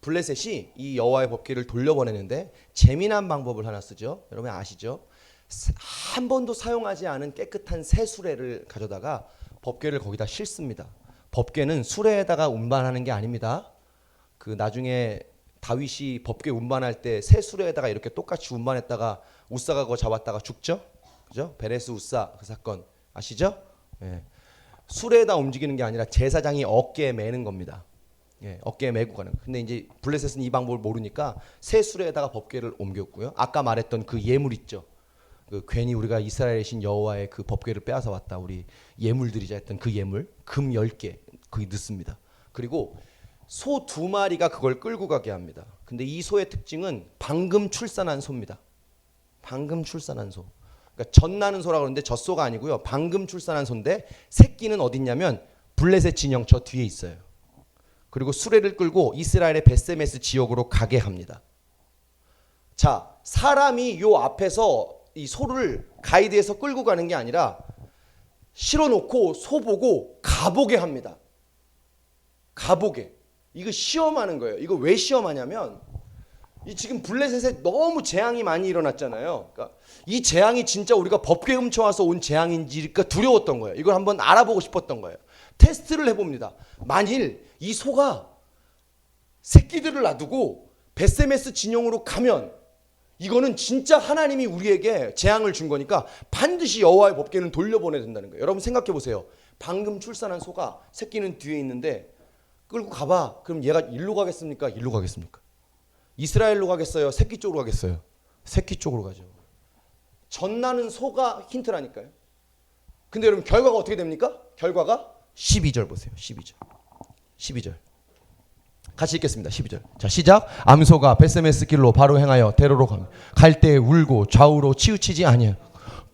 [SPEAKER 1] 블레셋이 이 여호와의 법궤를 돌려보내는데 재미난 방법을 하나 쓰죠. 여러분 아시죠? 한 번도 사용하지 않은 깨끗한 새 수레를 가져다가 법궤를 거기다 싣습니다. 법궤는 수레에다가 운반하는 게 아닙니다. 그 나중에 다윗이 법궤 운반할 때 새 수레에다가 이렇게 똑같이 운반했다가 우사가 그거 잡았다가 죽죠? 그죠? 베레스 우사 그 사건 아시죠? 예. 수레에다 움직이는 게 아니라 제사장이 어깨에 매는 겁니다. 예, 어깨에 메고 가는. 근데 이제 블레셋은 이 방법을 모르니까 새 수레에다가 법궤를 옮겼고요. 아까 말했던 그 예물 있죠. 그 괜히 우리가 이스라엘의 신 여호와의 그 법궤를 빼앗아 왔다. 우리 예물 드리자 했던 그 예물 금 10개 거기 넣습니다. 그리고 소 2마리가 그걸 끌고 가게 합니다. 근데 이 소의 특징은 방금 출산한 소입니다. 방금 출산한 소. 그러니까 젖나는 소라고 그러는데 젖소가 아니고요. 방금 출산한 소인데 새끼는 어디 있냐면 블레셋 진영 저 뒤에 있어요. 그리고 수레를 끌고 이스라엘의 벳세메스 지역으로 가게 합니다. 자, 사람이 요 앞에서 이 소를 가이드해서 끌고 가는 게 아니라 실어놓고 소 보고 가보게 합니다. 가보게. 이거 시험하는 거예요. 이거 왜 시험하냐면 이 지금 블레셋에 너무 재앙이 많이 일어났잖아요. 그러니까 이 재앙이 진짜 우리가 법궤 훔쳐와서 온 재앙인지가 두려웠던 거예요. 이걸 한번 알아보고 싶었던 거예요. 테스트를 해봅니다. 만일 이 소가 새끼들을 놔두고 벳세메스 진영으로 가면 이거는 진짜 하나님이 우리에게 재앙을 준 거니까 반드시 여호와의 법궤는 돌려보내야 된다는 거예요. 여러분 생각해 보세요. 방금 출산한 소가 새끼는 뒤에 있는데 끌고 가봐. 그럼 얘가 일로 가겠습니까? 일로 가겠습니까? 이스라엘로 가겠어요? 새끼 쪽으로 가겠어요? 새끼 쪽으로 가죠. 젖나는 소가 힌트라니까요. 근데 여러분 결과가 어떻게 됩니까? 결과가 12절 보세요. 12절. 같이 읽겠습니다. 12절. 자, 시작. 암소가 벳세메스 길로 바로 행하여 대로로 갈 때에 울고 좌우로 치우치지 아니하여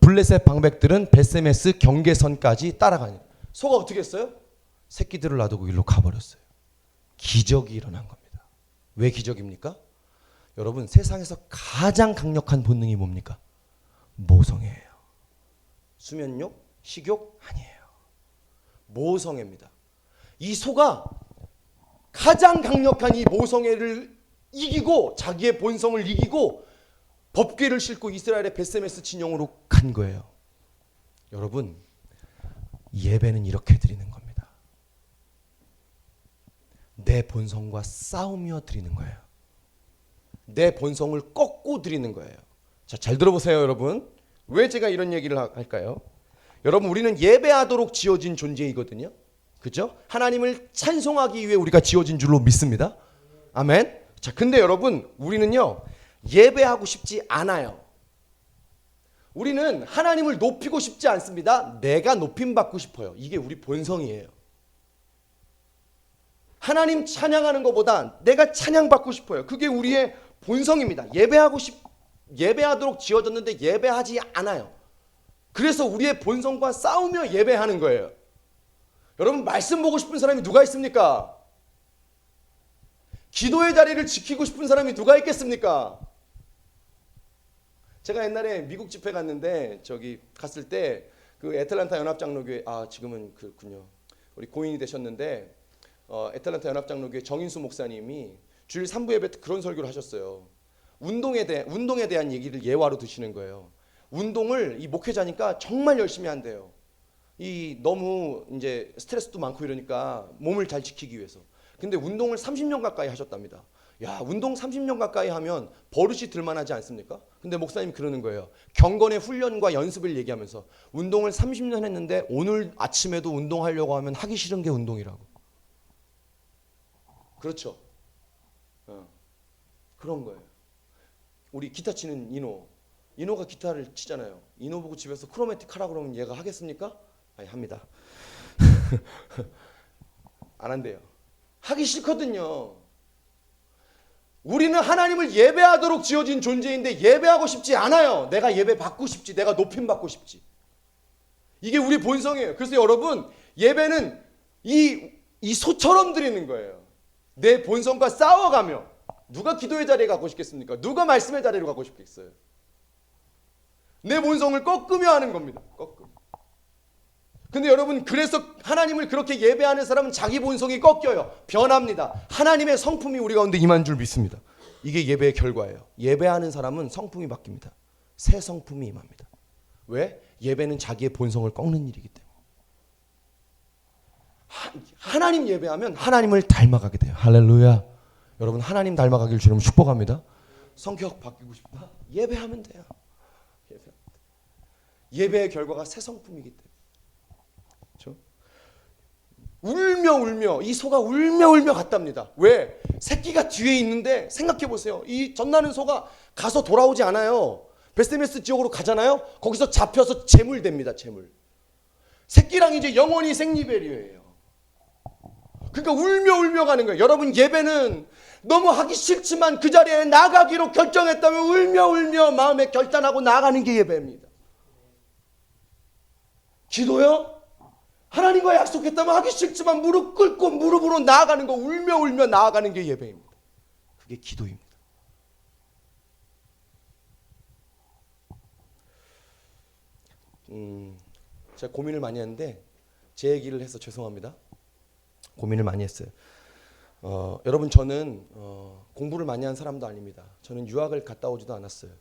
[SPEAKER 1] 블레셋 방백들은 벳세메스 경계선까지 따라가니. 소가 어떻게 했어요? 새끼들을 놔두고 일로 가버렸어요. 기적이 일어난 겁니다. 왜 기적입니까? 여러분 세상에서 가장 강력한 본능이 뭡니까? 모성애예요. 수면욕, 식욕 아니에요. 모성애입니다. 이 소가 가장 강력한 이 모성애를 이기고 자기의 본성을 이기고 법궤를 싣고 이스라엘의 벳세메스 진영으로 간 거예요. 여러분 예배는 이렇게 드리는 겁니다. 내 본성과 싸우며 드리는 거예요. 내 본성을 꺾고 드리는 거예요. 자, 잘 들어보세요, 여러분. 왜 제가 이런 얘기를 할까요? 여러분, 우리는 예배하도록 지어진 존재이거든요. 그죠? 하나님을 찬송하기 위해 우리가 지어진 줄로 믿습니다. 아멘. 자, 근데 여러분, 우리는요, 예배하고 싶지 않아요. 우리는 하나님을 높이고 싶지 않습니다. 내가 높임 받고 싶어요. 이게 우리 본성이에요. 하나님 찬양하는 것보다 내가 찬양받고 싶어요. 그게 우리의 본성입니다. 예배하도록 지어졌는데 예배하지 않아요. 그래서 우리의 본성과 싸우며 예배하는 거예요. 여러분 말씀 보고 싶은 사람이 누가 있습니까? 기도의 자리를 지키고 싶은 사람이 누가 있겠습니까? 제가 옛날에 미국 집회 갔는데 저기 갔을 때 그 애틀랜타 연합장로교회 지금은 그렇군요. 우리 고인이 되셨는데 애틀랜타 연합장로교회 정인수 목사님이 주일 3부 예배 때 그런 설교를 하셨어요. 운동에 대한 얘기를 예화로 드시는 거예요. 운동을 이 목회자니까 정말 열심히 한대요. 이 너무 이제 스트레스도 많고 이러니까 몸을 잘 지키기 위해서. 근데 운동을 30년 가까이 하셨답니다. 야, 운동 30년 가까이 하면 버릇이 들만하지 않습니까? 근데 목사님이 그러는 거예요. 경건의 훈련과 연습을 얘기하면서 운동을 30년 했는데 오늘 아침에도 운동하려고 하면 하기 싫은 게 운동이라고. 그렇죠. 그런 거예요. 우리 기타 치는 이노가 기타를 치잖아요. 이노 보고 집에서 크로매틱 하라 그러면 얘가 하겠습니까? 아니, 합니다. 안 한대요. 하기 싫거든요. 우리는 하나님을 예배하도록 지어진 존재인데 예배하고 싶지 않아요. 내가 예배 받고 싶지. 내가 높임 받고 싶지. 이게 우리 본성이에요. 그래서 여러분 예배는 이 소처럼 드리는 거예요. 내 본성과 싸워가며. 누가 기도의 자리에 가고 싶겠습니까? 누가 말씀의 자리로 가고 싶겠어요? 내 본성을 꺾으며 하는 겁니다. 꺾으며. 근데 여러분 그래서 하나님을 그렇게 예배하는 사람은 자기 본성이 꺾여요. 변합니다. 하나님의 성품이 우리 가운데 임한 줄 믿습니다. 이게 예배의 결과예요. 예배하는 사람은 성품이 바뀝니다. 새 성품이 임합니다. 왜? 예배는 자기의 본성을 꺾는 일이기 때문에. 하나님 예배하면 하나님을 닮아가게 돼요. 할렐루야. 여러분 하나님 닮아가길 주님 축복합니다. 성격 바뀌고 싶다? 예배하면 돼요. 예배의 결과가 새 성품이기 때문에. 그렇죠? 울며 이 소가 울며 갔답니다. 왜? 새끼가 뒤에 있는데 생각해 보세요. 이 젖나는 소가 가서 돌아오지 않아요. 벳세메스 지역으로 가잖아요. 거기서 잡혀서 제물됩니다. 제물. 새끼랑 이제 영원히 생리배려예요. 그러니까 울며 가는 거예요. 여러분 예배는 너무 하기 싫지만 그 자리에 나가기로 결정했다면 울며 마음에 결단하고 나가는 게 예배입니다. 기도요? 하나님과 약속했다면 하기 싫지만 무릎 꿇고 무릎으로 나아가는 거, 울며 울며 나아가는 게 예배입니다. 그게 기도입니다. 제가 고민을 많이 했는데 제 얘기를 해서 죄송합니다. 고민을 많이 했어요. 여러분, 저는 공부를 많이 한 사람도 아닙니다. 저는 유학을 갔다 오지도 않았어요.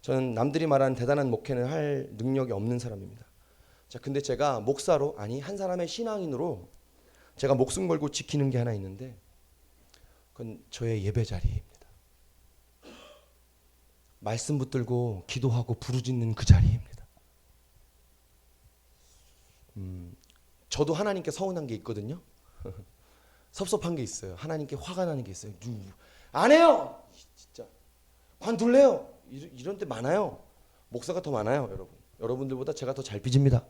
[SPEAKER 1] 저는 남들이 말하는 대단한 목회는 할 능력이 없는 사람입니다. 자, 근데 제가 목사로, 아니 한 사람의 신앙인으로 제가 목숨 걸고 지키는 게 하나 있는데 그건 저의 예배 자리입니다. 말씀 붙들고 기도하고 부르짖는 그 자리입니다. 저도 하나님께 서운한 게 있거든요. 섭섭한 게 있어요. 하나님께 화가 나는 게 있어요. 안 해요. 진짜 관둘래요. 이런 데 많아요. 목사가 더 많아요, 여러분. 여러분들보다 제가 더 잘 빚습니다.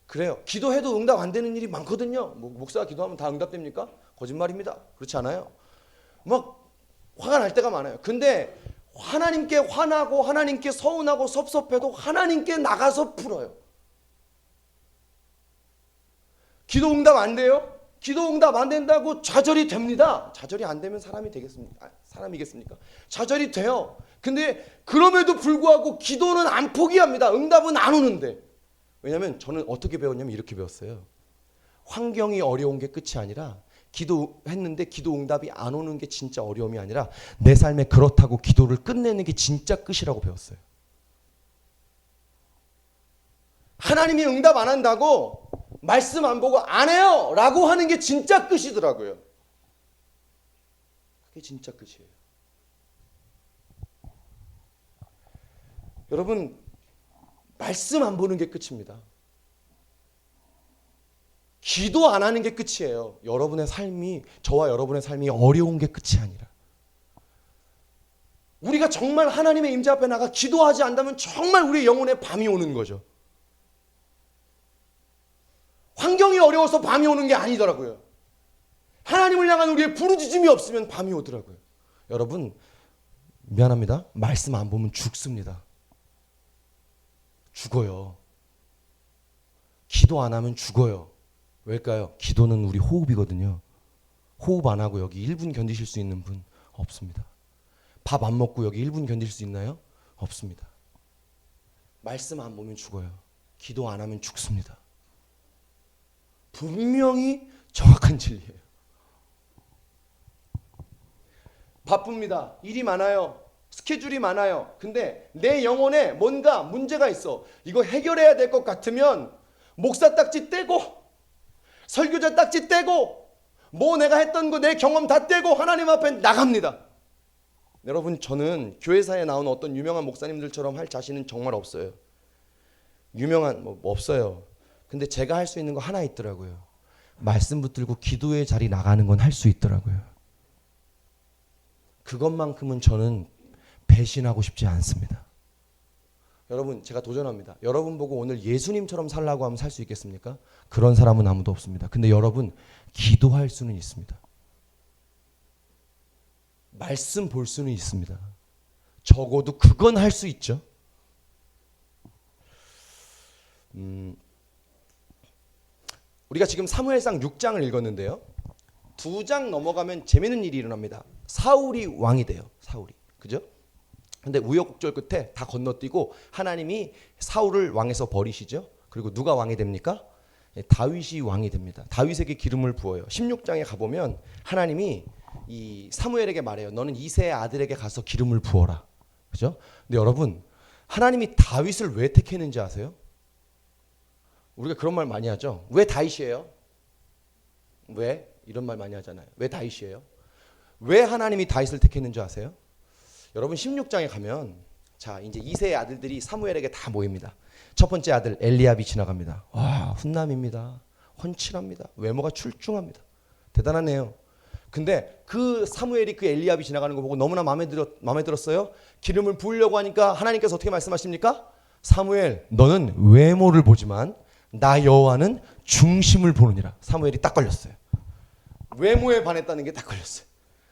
[SPEAKER 1] 그래요. 기도해도 응답 안 되는 일이 많거든요. 목사가 기도하면 다 응답됩니까? 거짓말입니다. 그렇지 않아요. 막 화가 날 때가 많아요. 근데 하나님께 화나고 하나님께 서운하고 섭섭해도 하나님께 나가서 풀어요. 기도 응답 안 돼요? 기도 응답 안 된다고 좌절이 됩니다. 좌절이 안 되면 사람이 되겠습니까? 사람이겠습니까? 좌절이 돼요. 근데 그럼에도 불구하고 기도는 안 포기합니다. 응답은 안 오는데. 왜냐하면 저는 어떻게 배웠냐면 이렇게 배웠어요. 환경이 어려운 게 끝이 아니라 기도했는데 기도 응답이 안 오는 게 진짜 어려움이 아니라 내 삶에 그렇다고 기도를 끝내는 게 진짜 끝이라고 배웠어요. 하나님이 응답 안 한다고 말씀 안 보고 안 해요 라고 하는 게 진짜 끝이더라고요. 그게 진짜 끝이에요. 여러분, 말씀 안 보는 게 끝입니다. 기도 안 하는 게 끝이에요. 여러분의 삶이, 저와 여러분의 삶이 어려운 게 끝이 아니라 우리가 정말 하나님의 임재 앞에 나가 기도하지 않다면 정말 우리 영혼에 밤이 오는 거죠. 환경이 어려워서 밤이 오는 게 아니더라고요. 하나님을 향한 우리의 부르짖음이 없으면 밤이 오더라고요. 여러분, 미안합니다. 말씀 안 보면 죽습니다. 죽어요. 기도 안 하면 죽어요. 왜일까요? 기도는 우리 호흡이거든요. 호흡 안 하고 여기 1분 견디실 수 있는 분 없습니다. 밥 안 먹고 여기 1분 견딜 수 있나요? 없습니다. 말씀 안 보면 죽어요. 기도 안 하면 죽습니다. 분명히 정확한 진리예요. 바쁩니다. 일이 많아요. 스케줄이 많아요. 근데 내 영혼에 뭔가 문제가 있어. 이거 해결해야 될 것 같으면 목사 딱지 떼고 설교자 딱지 떼고 뭐 내가 했던 거 내 경험 다 떼고 하나님 앞에 나갑니다. 여러분, 저는 교회사에 나온 어떤 유명한 목사님들처럼 할 자신은 정말 없어요. 유명한 뭐 없어요. 근데 제가 할 수 있는 거 하나 있더라고요. 말씀 붙들고 기도의 자리 나가는 건 할 수 있더라고요. 그것만큼은 저는 배신하고 싶지 않습니다. 여러분, 제가 도전합니다. 여러분 보고 오늘 예수님처럼 살라고 하면 살 수 있겠습니까? 그런 사람은 아무도 없습니다. 근데 여러분, 기도할 수는 있습니다. 말씀 볼 수는 있습니다. 적어도 그건 할 수 있죠. 우리가 지금 사무엘상 6장을 읽었는데요. 2장 넘어가면 재미있는 일이 일어납니다. 사울이 왕이 돼요. 사울이. 그죠? 근데 우여곡절 끝에 다 건너뛰고 하나님이 사울을 왕에서 버리시죠. 그리고 누가 왕이 됩니까? 다윗이 왕이 됩니다. 다윗에게 기름을 부어요. 16장에 가보면 하나님이 이 사무엘에게 말해요. 너는 이새의 아들에게 가서 기름을 부어라. 그죠? 근데 여러분, 하나님이 다윗을 왜 택했는지 아세요? 우리가 그런 말 많이 하죠. 왜 다윗이에요? 왜? 이런 말 많이 하잖아요. 왜 다윗이에요? 왜 하나님이 다윗을 택했는지 아세요? 여러분, 16장에 가면 자, 이제 이새의 아들들이 사무엘에게 다 모입니다. 첫 번째 아들 엘리압이 지나갑니다. 와, 훈남입니다. 훤칠합니다. 외모가 출중합니다. 대단하네요. 근데 그 사무엘이 그 엘리압이 지나가는 거 보고 너무나 마음에 들었어요. 기름을 부으려고 하니까 하나님께서 어떻게 말씀하십니까? 사무엘, 너는 외모를 보지만 나 여호와는 중심을 보느니라. 사무엘이 딱 걸렸어요. 외모에 반했다는 게 딱 걸렸어요.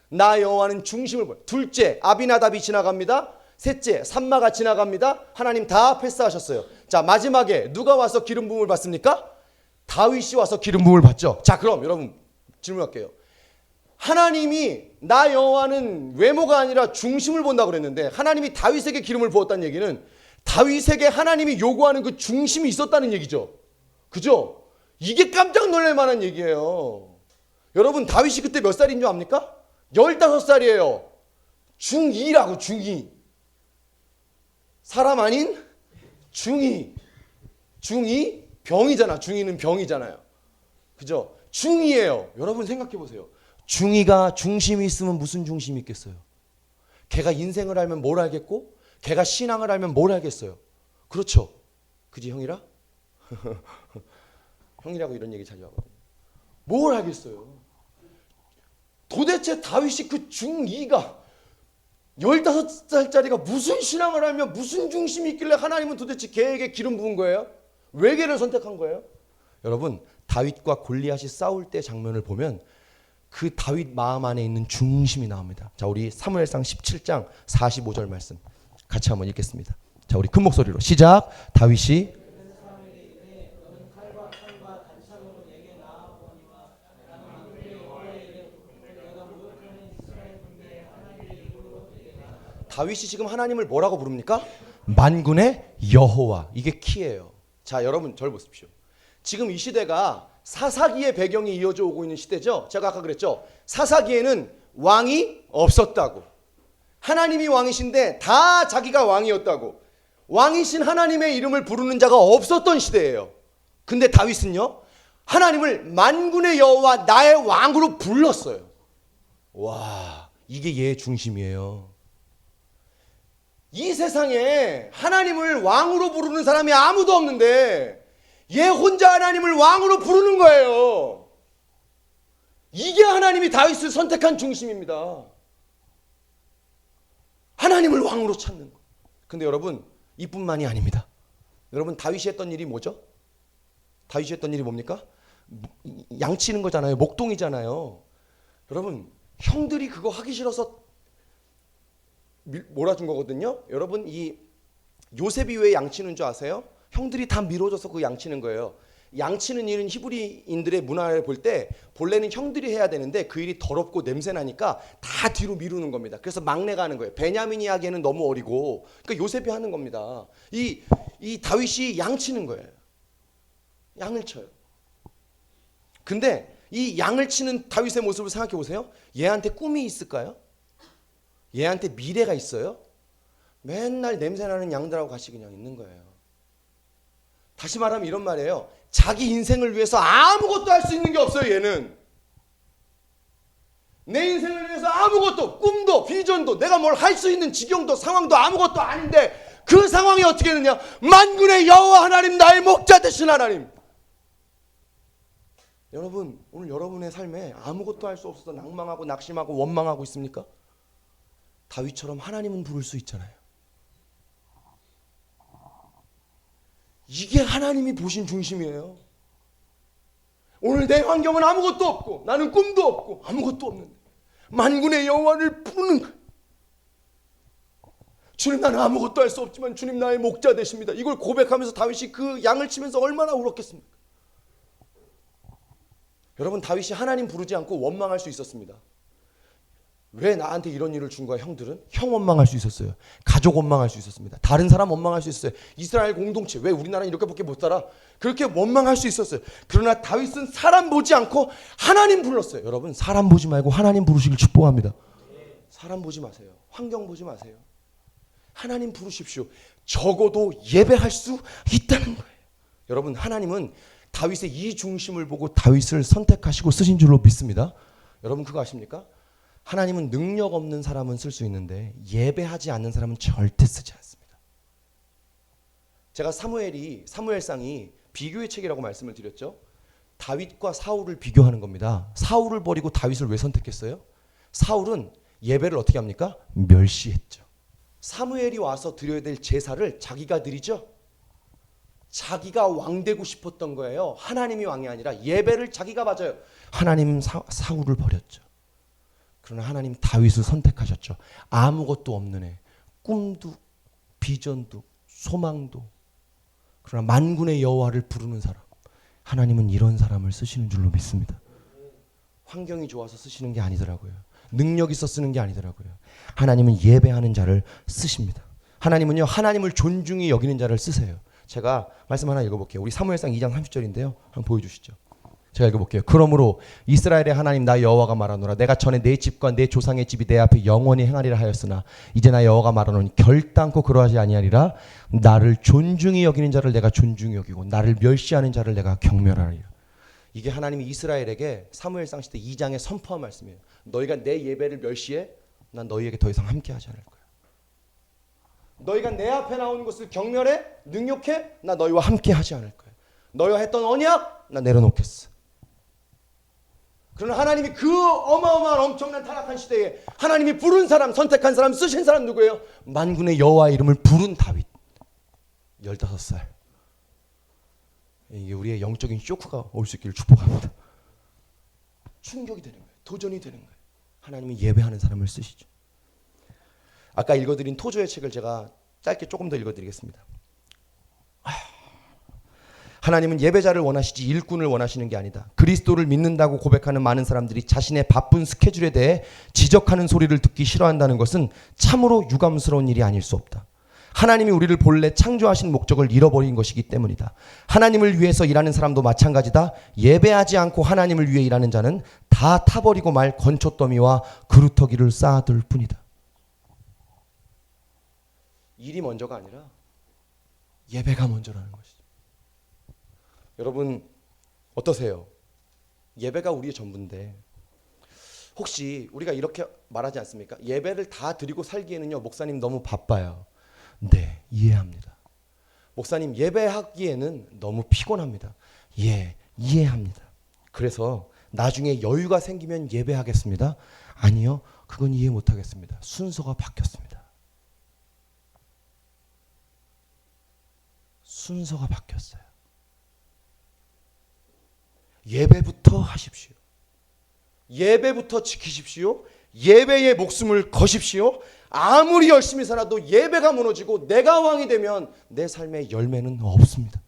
[SPEAKER 1] 나 여호와는 중심을 보여. 둘째, 아비나답이 지나갑니다. 셋째, 삼마가 지나갑니다. 하나님 다 패스하셨어요. 자, 마지막에 누가 와서 기름 부음을 받습니까? 다윗이 와서 기름 부음을 받죠. 자, 그럼 여러분 질문할게요. 하나님이 나 여호와는 외모가 아니라 중심을 본다고 그랬는데 하나님이 다윗에게 기름을 부었다는 얘기는 다윗에게 하나님이 요구하는 그 중심이 있었다는 얘기죠. 그죠? 이게 깜짝 놀랄 만한 얘기예요. 여러분 다윗이 그때 몇 살인 줄 압니까? 15살이에요. 중2라고 중2. 사람 아닌 중2. 중2 병이잖아. 중2는 병이잖아요. 그죠? 중2예요. 여러분 생각해 보세요. 중2가 중심이 있으면 무슨 중심이 있겠어요? 걔가 인생을 알면 뭘 알겠고 걔가 신앙을 알면 뭘 알겠어요? 그렇죠? 그지 형이라? 형이라고 이런 얘기 자주 하거든요. 뭘 알겠어요? 도대체 다윗이 그 중2가 15살짜리가 무슨 신앙을 알면 무슨 중심이 있길래 하나님은 도대체 걔에게 기름 부은 거예요? 왜 걔를 선택한 거예요? 여러분 다윗과 골리앗이 싸울 때 장면을 보면 그 다윗 마음 안에 있는 중심이 나옵니다. 자, 우리 사무엘상 17장 45절 말씀 같이 한번 읽겠습니다. 자, 우리 큰 목소리로 시작. 다윗이 다윗이 지금 하나님을 뭐라고 부릅니까? 만군의 여호와. 이게 키예요. 자, 여러분 절 보십시오. 지금 이 시대가 사사기의 배경이 이어져 오고 있는 시대죠. 제가 아까 그랬죠. 사사기에는 왕이 없었다고. 하나님이 왕이신데 다 자기가 왕이었다고. 왕이신 하나님의 이름을 부르는 자가 없었던 시대예요. 근데 다윗은요. 하나님을 만군의 여호와 나의 왕으로 불렀어요. 와, 이게 얘의 중심이에요. 이 세상에 하나님을 왕으로 부르는 사람이 아무도 없는데 얘 혼자 하나님을 왕으로 부르는 거예요. 이게 하나님이 다윗을 선택한 중심입니다. 하나님을 왕으로 찾는 거. 근데 여러분 이뿐만이 아닙니다. 여러분 다윗이 했던 일이 뭐죠? 다윗이 했던 일이 뭡니까? 양치는 거잖아요. 목동이잖아요. 여러분 형들이 그거 하기 싫어서 몰아준 거거든요. 여러분 이 요셉이 왜 양치는 줄 아세요? 형들이 다 밀어줘서 그 양치는 거예요. 양치는 일은 히브리인들의 문화를 볼 때 본래는 형들이 해야 되는데 그 일이 더럽고 냄새나니까 다 뒤로 미루는 겁니다. 그래서 막내가 하는 거예요. 베냐민이 하기에는 너무 어리고 그러니까 요셉이 하는 겁니다. 이 다윗이 양치는 거예요. 양을 쳐요. 근데 이 양을 치는 다윗의 모습을 생각해 보세요. 얘한테 꿈이 있을까요? 얘한테 미래가 있어요? 맨날 냄새나는 양들하고 같이 그냥 있는 거예요. 다시 말하면 이런 말이에요. 자기 인생을 위해서 아무것도 할 수 있는 게 없어요. 얘는 내 인생을 위해서 아무것도 꿈도 비전도 내가 뭘 할 수 있는 지경도 상황도 아무것도 아닌데 그 상황이 어떻게 되느냐. 만군의 여호와 하나님 나의 목자 되신 하나님. 여러분 오늘 여러분의 삶에 아무것도 할 수 없어서 낭망하고 낙심하고 원망하고 있습니까? 다윗처럼 하나님은 부를 수 있잖아요. 이게 하나님이 보신 중심이에요. 오늘 내 환경은 아무것도 없고 나는 꿈도 없고 아무것도 없는데 만군의 여호와를 부르는 거예요. 주님 나는 아무것도 할 수 없지만 주님 나의 목자 되십니다. 이걸 고백하면서 다윗이 그 양을 치면서 얼마나 울었겠습니까? 여러분 다윗이 하나님 부르지 않고 원망할 수 있었습니다. 왜 나한테 이런 일을 준 거야 형들은? 형 원망할 수 있었어요. 가족 원망할 수 있었습니다. 다른 사람 원망할 수 있었어요. 이스라엘 공동체 왜 우리나라는 이렇게밖에 못 살아? 그렇게 원망할 수 있었어요. 그러나 다윗은 사람 보지 않고 하나님 불렀어요. 여러분 사람 보지 말고 하나님 부르시길 축복합니다. 사람 보지 마세요. 환경 보지 마세요. 하나님 부르십시오. 적어도 예배할 수 있다는 거예요. 여러분 하나님은 다윗의 이 중심을 보고 다윗을 선택하시고 쓰신 줄로 믿습니다. 여러분 그거 아십니까? 하나님은 능력 없는 사람은 쓸 수 있는데 예배하지 않는 사람은 절대 쓰지 않습니다. 제가 사무엘상이 비교의 책이라고 말씀을 드렸죠. 다윗과 사울을 비교하는 겁니다. 사울을 버리고 다윗을 왜 선택했어요? 사울은 예배를 어떻게 합니까? 멸시했죠. 사무엘이 와서 드려야 될 제사를 자기가 드리죠. 자기가 왕 되고 싶었던 거예요. 하나님이 왕이 아니라 예배를 자기가 받아요. 하나님 사울을 버렸죠. 그러나 하나님 다윗을 선택하셨죠. 아무것도 없는 애, 꿈도 비전도 소망도 그러나 만군의 여호와를 부르는 사람. 하나님은 이런 사람을 쓰시는 줄로 믿습니다. 환경이 좋아서 쓰시는 게 아니더라고요. 능력 있어 쓰는 게 아니더라고요. 하나님은 예배하는 자를 쓰십니다. 하나님은요, 하나님을 존중히 여기는 자를 쓰세요. 제가 말씀 하나 읽어볼게요. 우리 사무엘상 2장 30절인데요. 한번 보여주시죠. 제가 읽어볼게요. 그러므로 이스라엘의 하나님 나 여호와가 말하노라. 내가 전에 내 집과 내 조상의 집이 내 앞에 영원히 행하리라 하였으나 이제 나 여호와가 말하노니 결단코 그러하지 아니하리라. 나를 존중히 여기는 자를 내가 존중히 여기고 나를 멸시하는 자를 내가 경멸하리라. 이게 하나님이 이스라엘에게 사무엘상 시대 2장에 선포한 말씀이에요. 너희가 내 예배를 멸시해? 난 너희에게 더 이상 함께하지 않을 거야. 너희가 내 앞에 나오는 것을 경멸해? 능욕해? 나 너희와 함께하지 않을 거야. 너희와 했던 언약? 나 내려놓겠어. 그러나 하나님이 그 어마어마한 엄청난 타락한 시대에 하나님이 부른 사람, 선택한 사람, 쓰신 사람 누구예요? 만군의 여호와의 이름을 부른 다윗. 15살. 이게 우리의 영적인 쇼크가 올 수 있기를 축복합니다. 충격이 되는 거예요. 도전이 되는 거예요. 하나님이 예배하는 사람을 쓰시죠. 아까 읽어드린 토저의 책을 제가 짧게 조금 더 읽어드리겠습니다. 하나님은 예배자를 원하시지 일꾼을 원하시는 게 아니다. 그리스도를 믿는다고 고백하는 많은 사람들이 자신의 바쁜 스케줄에 대해 지적하는 소리를 듣기 싫어한다는 것은 참으로 유감스러운 일이 아닐 수 없다. 하나님이 우리를 본래 창조하신 목적을 잃어버린 것이기 때문이다. 하나님을 위해서 일하는 사람도 마찬가지다. 예배하지 않고 하나님을 위해 일하는 자는 다 타버리고 말 건초더미와 그루터기를 쌓아둘 뿐이다. 일이 먼저가 아니라 예배가 먼저라는 것이죠. 여러분 어떠세요? 예배가 우리의 전부인데 혹시 우리가 이렇게 말하지 않습니까? 예배를 다 드리고 살기에는요, 목사님 너무 바빠요. 네, 이해합니다. 목사님 예배하기에는 너무 피곤합니다. 예, 이해합니다. 그래서 나중에 여유가 생기면 예배하겠습니다. 아니요, 그건 이해 못하겠습니다. 순서가 바뀌었습니다. 순서가 바뀌었어요. 예배부터 하십시오. 예배부터 지키십시오. 예배에 목숨을 거십시오. 아무리 열심히 살아도 예배가 무너지고 내가 왕이 되면 내 삶의 열매는 없습니다.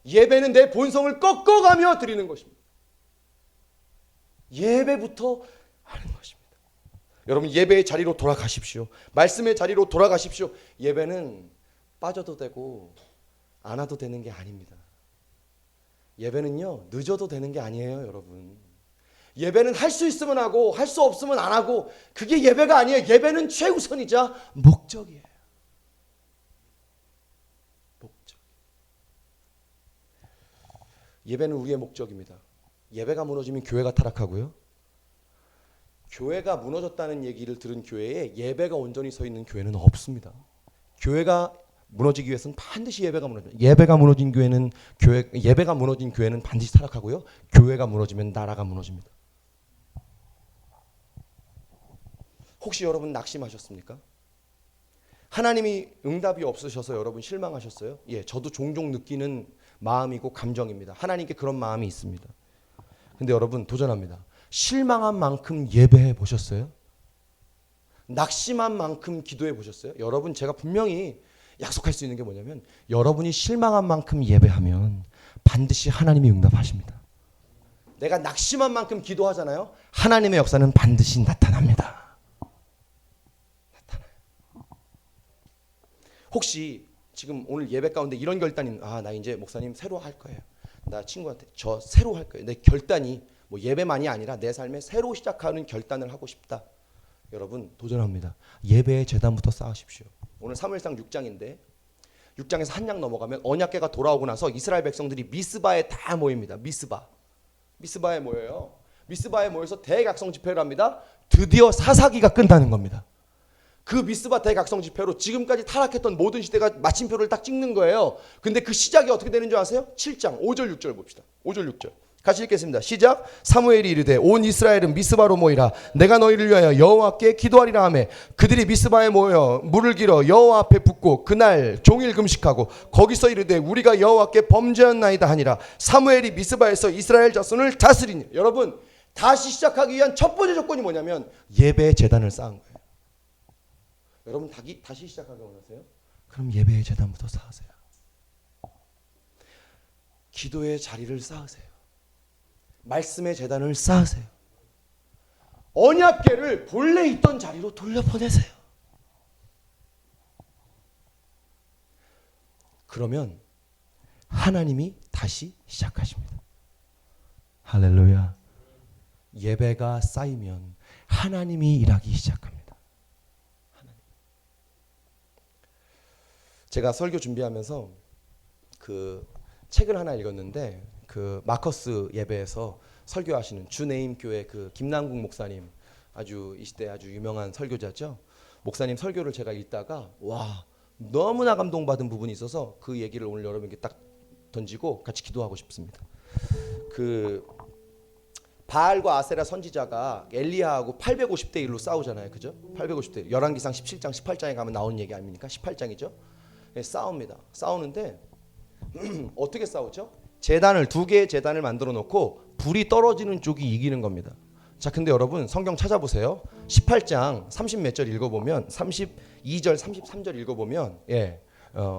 [SPEAKER 1] 예배는 내 본성을 꺾어가며 드리는 것입니다. 예배부터 하는 것입니다. 여러분 예배의 자리로 돌아가십시오. 말씀의 자리로 돌아가십시오. 예배는 빠져도 되고 안 와도 되는 게 아닙니다. 예배는요, 늦어도 되는 게 아니에요, 여러분. 예배는 할 수 있으면 하고 할 수 없으면 안 하고 그게 예배가 아니에요. 예배는 최우선이자 목적이에요. 목적. 예배는 우리의 목적입니다. 예배가 무너지면 교회가 타락하고요. 교회가 무너졌다는 얘기를 들은 교회에 예배가 온전히 서 있는 교회는 없습니다. 교회가 무너지기 위해서는 반드시 예배가 무너집니다. 예배가 무너진 교회는 반드시 타락하고요. 교회가 무너지면 나라가 무너집니다. 혹시 여러분 낙심하셨습니까? 하나님이 응답이 없으셔서 여러분 실망하셨어요? 예, 저도 종종 느끼는 마음이고 감정입니다. 하나님께 그런 마음이 있습니다. 근데 여러분 도전합니다. 실망한 만큼 예배해 보셨어요? 낙심한 만큼 기도해 보셨어요? 여러분 제가 분명히 약속할 수 있는 게 뭐냐면 여러분이 실망한 만큼 예배하면 반드시 하나님이 응답하십니다. 내가 낙심한 만큼 기도하잖아요. 하나님의 역사는 반드시 나타납니다. 나타나요. 혹시 지금 오늘 예배 가운데 이런 결단이 나 이제 목사님 새로 할 거예요. 나 친구한테 저 새로 할 거예요. 내 결단이 뭐 예배만이 아니라 내 삶에 새로 시작하는 결단을 하고 싶다. 여러분 도전합니다. 예배의 제단부터 쌓으십시오. 오늘 사무엘상 6장인데 6장에서 한 장 넘어가면 언약궤가 돌아오고 나서 이스라엘 백성들이 미스바에 다 모입니다. 미스바에 모여요. 미스바에 모여서 대각성 집회를 합니다. 드디어 사사기가 끝나는 겁니다. 그 미스바 대각성 집회로 지금까지 타락했던 모든 시대가 마침표를 딱 찍는 거예요. 근데 그 시작이 어떻게 되는 줄 아세요? 7장 5절 6절 봅시다. 5절 6절 같이 읽겠습니다. 시작. 사무엘이 이르되 온 이스라엘은 미스바로 모이라. 내가 너희를 위하여 여호와께 기도하리라 하매 그들이 미스바에 모여 물을 길어 여호와 앞에 붓고 그날 종일 금식하고 거기서 이르되 우리가 여호와께 범죄하였나이다 하니라. 사무엘이 미스바에서 이스라엘 자손을 다스리니. 여러분 다시 시작하기 위한 첫 번째 조건이 뭐냐면 예배의 제단을 쌓은 거예요. 여러분 다시 시작하기 원하세요? 그럼 예배의 제단부터 쌓으세요. 기도의 자리를 쌓으세요. 말씀의 제단을 쌓으세요. 언약궤를 본래 있던 자리로 돌려보내세요. 그러면 하나님이 다시 시작하십니다. 할렐루야. 예배가 쌓이면 하나님이 일하기 시작합니다. 하나님. 제가 설교 준비하면서 그 책을 하나 읽었는데 그 마커스 예배에서 설교하시는 주네임 교회 그 김남국 목사님, 아주 이 시대 아주 유명한 설교자죠. 목사님 설교를 제가 읽다가 와, 너무나 감동받은 부분이 있어서 그 얘기를 오늘 여러분께 딱 던지고 같이 기도하고 싶습니다. 그 바알과 아세라 선지자가 엘리야하고 850대 1로 싸우잖아요. 그죠? 850대 1. 열왕기상 17장 18장에 가면 나오는 얘기 아닙니까? 18장이죠. 네, 싸웁니다. 싸우는데 어떻게 싸우죠? 제단을 두 개의 제단을 만들어 놓고 불이 떨어지는 쪽이 이기는 겁니다. 자, 근데 여러분 성경 찾아보세요. 18장 30 몇 절 읽어보면 32절 33절 읽어보면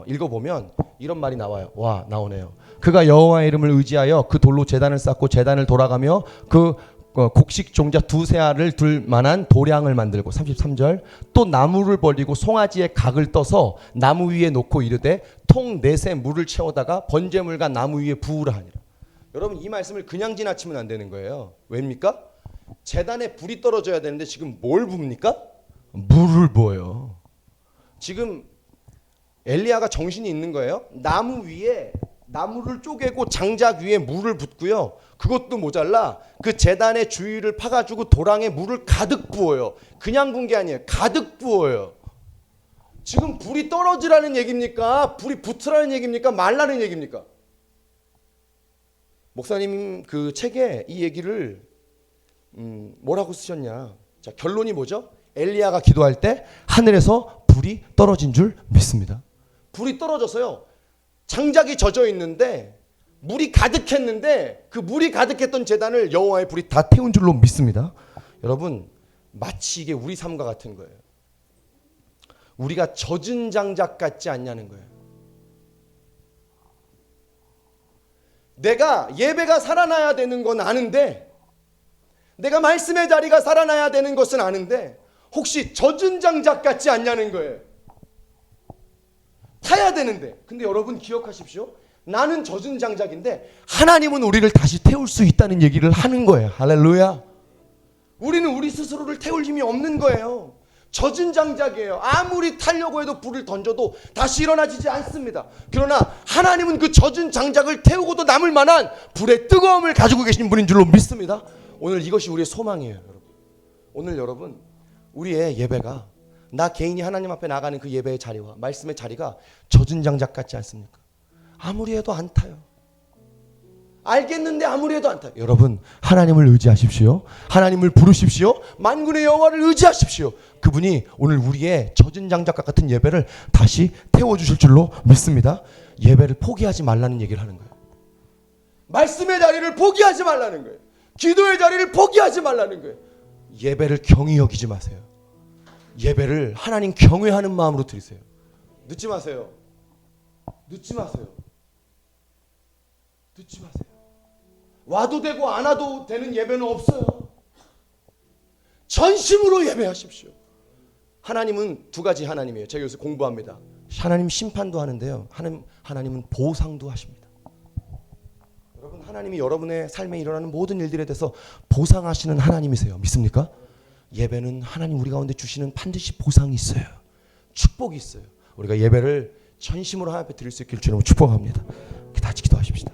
[SPEAKER 1] 읽어보면 이런 말이 나와요. 와, 나오네요. 그가 여호와의 이름을 의지하여 그 돌로 제단을 쌓고 제단을 돌아가며 그 곡식 종자 두세 알을 둘 만한 도량을 만들고 33절 또 나무를 벌리고 송아지의 각을 떠서 나무 위에 놓고 이르되 통 넷에 물을 채워다가 번제물과 나무 위에 부으라 하니라. 여러분 이 말씀을 그냥 지나치면 안 되는 거예요. 왜입니까? 제단에 불이 떨어져야 되는데 지금 뭘 붑니까? 물을 부어요. 지금 엘리야가 정신이 있는 거예요. 나무 위에 나무를 쪼개고 장작 위에 물을 붓고요. 그것도 모자라 그 제단의 주위를 파가지고 도랑에 물을 가득 부어요. 그냥 부은 게 아니에요. 가득 부어요. 지금 불이 떨어지라는 얘기입니까? 불이 붙으라는 얘기입니까? 말라는 얘기입니까? 목사님 그 책에 이 얘기를 뭐라고 쓰셨냐? 자, 결론이 뭐죠? 엘리야가 기도할 때 하늘에서 불이 떨어진 줄 믿습니다. 불이 떨어져서요. 장작이 젖어 있는데 물이 가득했는데 그 물이 가득했던 제단을 여호와의 불이 다 태운 줄로 믿습니다. 여러분 마치 이게 우리 삶과 같은 거예요. 우리가 젖은 장작 같지 않냐는 거예요. 내가 예배가 살아나야 되는 건 아는데, 내가 말씀의 자리가 살아나야 되는 것은 아는데 혹시 젖은 장작 같지 않냐는 거예요. 타야 되는데. 근데 여러분 기억하십시오. 나는 젖은 장작인데 하나님은 우리를 다시 태울 수 있다는 얘기를 하는 거예요. 할렐루야. 우리는 우리 스스로를 태울 힘이 없는 거예요. 젖은 장작이에요. 아무리 타려고 해도 불을 던져도 다시 일어나지지 않습니다. 그러나 하나님은 그 젖은 장작을 태우고도 남을 만한 불의 뜨거움을 가지고 계신 분인 줄로 믿습니다. 오늘 이것이 우리의 소망이에요. 여러분. 오늘 여러분 우리의 예배가 나 개인이 하나님 앞에 나가는 그 예배의 자리와 말씀의 자리가 젖은 장작 같지 않습니까? 아무리 해도 안 타요. 알겠는데 아무리 해도 안 타요. 여러분 하나님을 의지하십시오. 하나님을 부르십시오. 만군의 여호와를 의지하십시오. 그분이 오늘 우리의 젖은 장작과 같은 예배를 다시 태워주실 줄로 믿습니다. 예배를 포기하지 말라는 얘기를 하는 거예요. 말씀의 자리를 포기하지 말라는 거예요. 기도의 자리를 포기하지 말라는 거예요. 예배를 경히 여기지 마세요. 예배를 하나님 경외하는 마음으로 드리세요. 늦지 마세요. 늦지 마세요. 늦지 마세요. 와도 되고 안 와도 되는 예배는 없어요. 전심으로 예배하십시오. 하나님은 두 가지 하나님이에요. 제가 요새 공부합니다. 하나님 심판도 하는데요. 하나님은 보상도 하십니다. 여러분 하나님이 여러분의 삶에 일어나는 모든 일들에 대해서 보상하시는 하나님이세요. 믿습니까? 예배는 하나님 우리 가운데 주시는 반드시 보상이 있어요. 축복이 있어요. 우리가 예배를 전심으로 하나님 앞에 드릴 수 있기를 주님으로 축복합니다. 같이 기도하십시다.